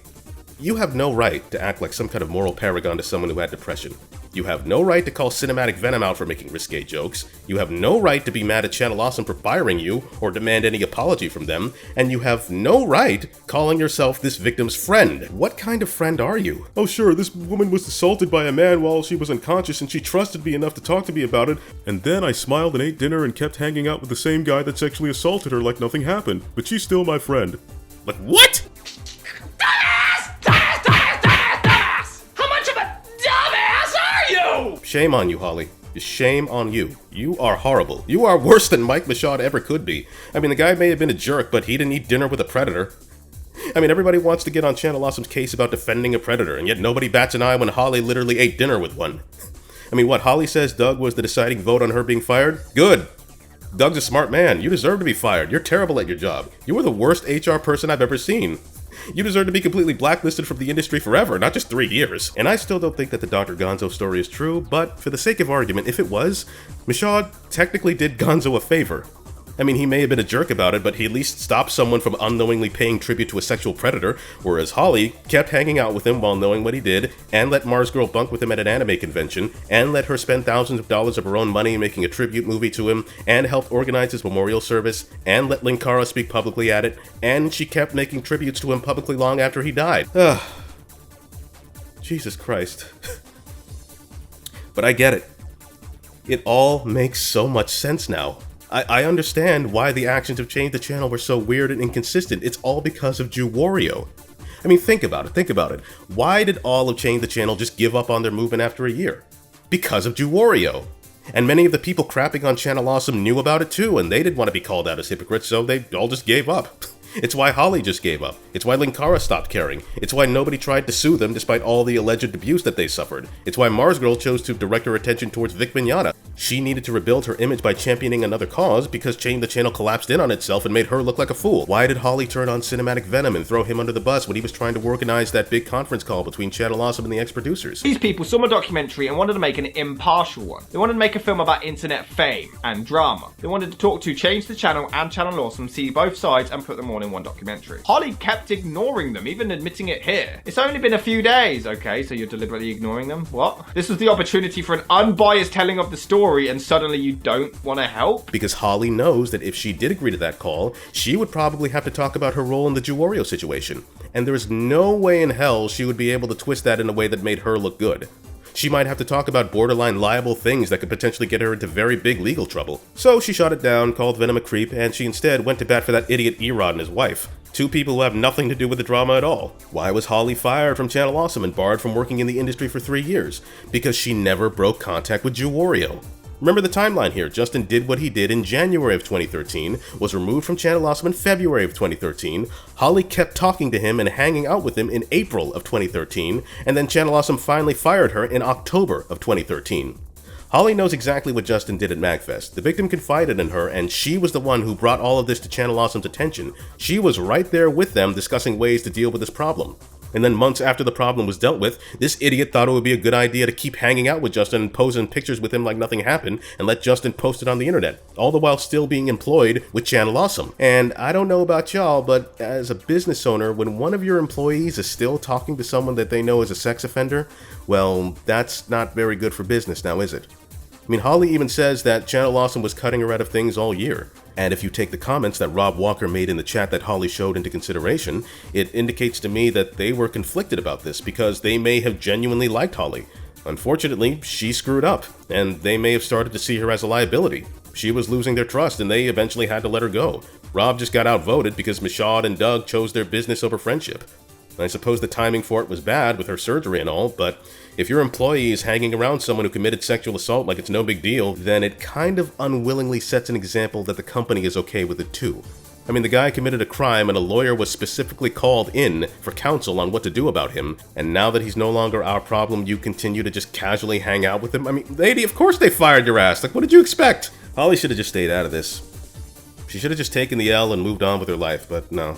you have no right to act like some kind of moral paragon to someone who had depression. You have no right to call Cinematic Venom out for making risque jokes. You have no right to be mad at Channel Awesome for firing you or demand any apology from them. And you have no right calling yourself this victim's friend. What kind of friend are you? Oh sure, this woman was assaulted by a man while she was unconscious and she trusted me enough to talk to me about it. And then I smiled and ate dinner and kept hanging out with the same guy that sexually assaulted her like nothing happened. But she's still my friend. Like, what? Shame on you, Holly. Shame on you. You are horrible. You are worse than Mike Michaud ever could be. I mean, the guy may have been a jerk, but he didn't eat dinner with a predator. I mean, everybody wants to get on Channel Awesome's case about defending a predator, and yet nobody bats an eye when Holly literally ate dinner with one. I mean, what, Holly says Doug was the deciding vote on her being fired? Good. Doug's a smart man. You deserve to be fired. You're terrible at your job. You are the worst HR person I've ever seen. You deserve to be completely blacklisted from the industry forever, not just 3 years. And I still don't think that the Dr. Gonzo story is true, but for the sake of argument, if it was, Michaud technically did Gonzo a favor. I mean, he may have been a jerk about it, but he at least stopped someone from unknowingly paying tribute to a sexual predator, whereas Holly kept hanging out with him while knowing what he did, and let Mars Girl bunk with him at an anime convention, and let her spend thousands of dollars of her own money making a tribute movie to him, and helped organize his memorial service, and let Linkara speak publicly at it, and she kept making tributes to him publicly long after he died. Ugh. Jesus Christ. But I get it. It all makes so much sense now. I understand why the actions of Change the Channel were so weird and inconsistent. It's all because of JewWario. I mean, think about it. Why did all of Change the Channel just give up on their movement after a year? Because of JewWario. And many of the people crapping on Channel Awesome knew about it too, and they didn't want to be called out as hypocrites, so they all just gave up. It's why Holly just gave up. It's why Linkara stopped caring. It's why nobody tried to sue them despite all the alleged abuse that they suffered. It's why Mars Girl chose to direct her attention towards Vic Mignogna. She needed to rebuild her image by championing another cause because the channel collapsed in on itself and made her look like a fool. Why did Holly turn on Cinematic Venom and throw him under the bus when he was trying to organize that big conference call between Channel Awesome and the ex-producers? These people saw my documentary and wanted to make an impartial one. They wanted to make a film about internet fame and drama. They wanted to talk to Change the Channel and Channel Awesome, see both sides and put them all in one documentary. Holly kept ignoring them, even admitting it here. It's only been a few days. Okay, so you're deliberately ignoring them? What? This was the opportunity for an unbiased telling of the story and suddenly you don't want to help? Because Holly knows that if she did agree to that call, she would probably have to talk about her role in the JewWario situation. And there's no way in hell she would be able to twist that in a way that made her look good. She might have to talk about borderline liable things that could potentially get her into very big legal trouble. So she shot it down, called Venom a creep, and she instead went to bat for that idiot Erod and his wife. Two people who have nothing to do with the drama at all. Why was Holly fired from Channel Awesome and barred from working in the industry for 3 years? Because she never broke contact with JewWario. Remember the timeline here. Justin did what he did in January of 2013, was removed from Channel Awesome in February of 2013, Holly kept talking to him and hanging out with him in April of 2013, and then Channel Awesome finally fired her in October of 2013. Holly knows exactly what Justin did at MagFest. The victim confided in her, and she was the one who brought all of this to Channel Awesome's attention. She was right there with them discussing ways to deal with this problem. And then months after the problem was dealt with, this idiot thought it would be a good idea to keep hanging out with Justin and posing pictures with him like nothing happened and let Justin post it on the internet, all the while still being employed with Channel Awesome. And I don't know about y'all, but as a business owner, when one of your employees is still talking to someone that they know is a sex offender, well, that's not very good for business now, is it? I mean, Holly even says that Channel Awesome was cutting her out of things all year. And if you take the comments that Rob Walker made in the chat that Holly showed into consideration, it indicates to me that they were conflicted about this because they may have genuinely liked Holly. Unfortunately, she screwed up, and they may have started to see her as a liability. She was losing their trust, and they eventually had to let her go. Rob just got outvoted because Michaud and Doug chose their business over friendship. I suppose the timing for it was bad with her surgery and all, but if your employee is hanging around someone who committed sexual assault like it's no big deal, then it kind of unwillingly sets an example that the company is okay with it too. I mean, the guy committed a crime and a lawyer was specifically called in for counsel on what to do about him, and now that he's no longer our problem, you continue to just casually hang out with him? I mean, lady, of course they fired your ass. Like, what did you expect? Holly should have just stayed out of this. She should have just taken the L and moved on with her life, but no.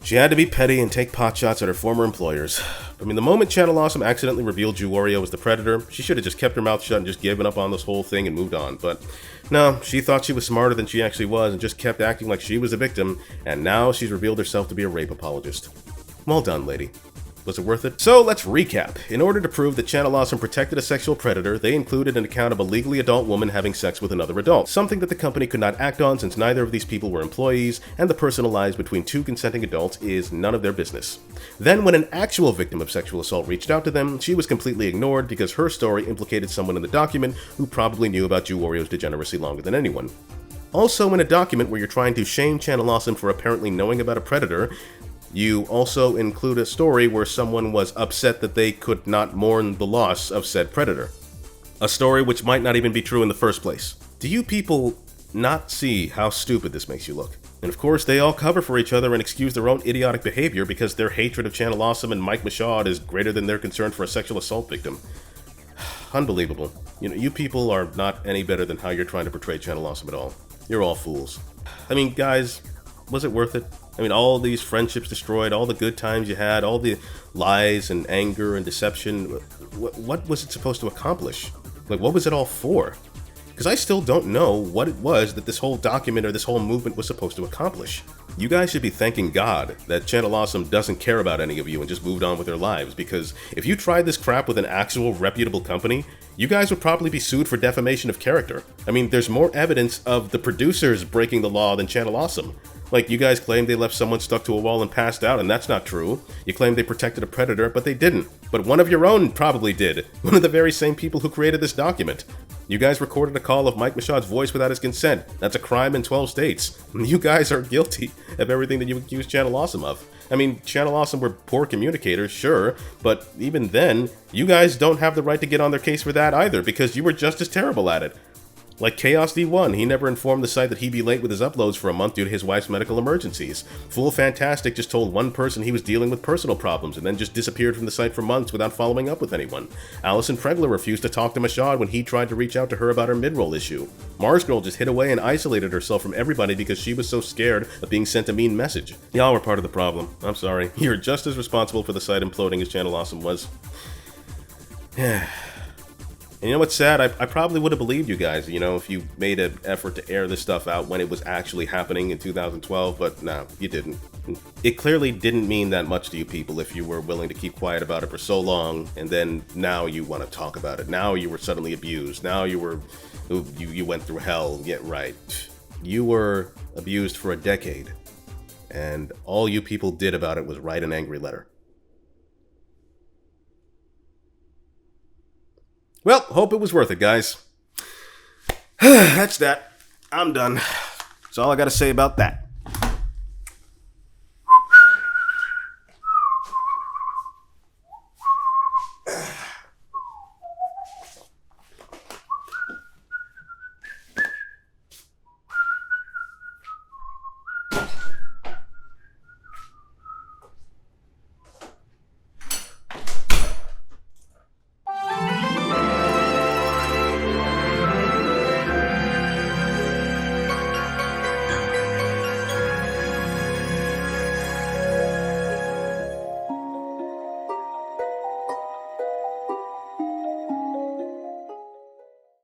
She had to be petty and take potshots at her former employers. I mean, the moment Channel Awesome accidentally revealed JewWario was the predator, she should have just kept her mouth shut and just given up on this whole thing and moved on. But no, she thought she was smarter than she actually was and just kept acting like she was a victim, and now she's revealed herself to be a rape apologist. Well done, lady. Was it worth it? So let's recap. In order to prove that Channel Awesome protected a sexual predator, they included an account of a legally adult woman having sex with another adult, something that the company could not act on since neither of these people were employees, and the personal lives between two consenting adults is none of their business. Then when an actual victim of sexual assault reached out to them, she was completely ignored because her story implicated someone in the document who probably knew about JewWario's degeneracy longer than anyone. Also, in a document where you're trying to shame Channel Awesome for apparently knowing about a predator, you also include a story where someone was upset that they could not mourn the loss of said predator. A story which might not even be true in the first place. Do you people not see how stupid this makes you look? And of course, they all cover for each other and excuse their own idiotic behavior because their hatred of Channel Awesome and Mike Michaud is greater than their concern for a sexual assault victim. Unbelievable. You know, you people are not any better than how you're trying to portray Channel Awesome at all. You're all fools. I mean, guys, was it worth it? I mean, all these friendships destroyed, all the good times you had, all the lies and anger and deception. What was it supposed to accomplish? Like, what was it all for? Because I still don't know what it was that this whole document or this whole movement was supposed to accomplish. You guys should be thanking God that Channel Awesome doesn't care about any of you and just moved on with their lives, because if you tried this crap with an actual reputable company, you guys would probably be sued for defamation of character. I mean, there's more evidence of the producers breaking the law than Channel Awesome. Like, you guys claim they left someone stuck to a wall and passed out, and that's not true. You claim they protected a predator, but they didn't. But one of your own probably did. One of the very same people who created this document. You guys recorded a call of Mike Michaud's voice without his consent. That's a crime in 12 states. You guys are guilty of everything that you accuse Channel Awesome of. I mean, Channel Awesome were poor communicators, sure, but even then, you guys don't have the right to get on their case for that either, because you were just as terrible at it. Like Chaos D1, he never informed the site that he'd be late with his uploads for a month due to his wife's medical emergencies. Fool Fantastic just told one person he was dealing with personal problems and then just disappeared from the site for months without following up with anyone. Allison Pregler refused to talk to Mashad when he tried to reach out to her about her mid-roll issue. Mars Girl just hid away and isolated herself from everybody because she was so scared of being sent a mean message. Y'all were part of the problem. I'm sorry. You're just as responsible for the site imploding as Channel Awesome was. And you know what's sad? I probably would have believed you guys, you know, if you made an effort to air this stuff out when it was actually happening in 2012, but no, you didn't. It clearly didn't mean that much to you people if you were willing to keep quiet about it for so long, and then now you want to talk about it. Now you were suddenly abused. Now you went through hell. Yeah, right. You were abused for a decade, and all you people did about it was write an angry letter. Well, hope it was worth it, guys. That's that. I'm done. That's all I gotta say about that.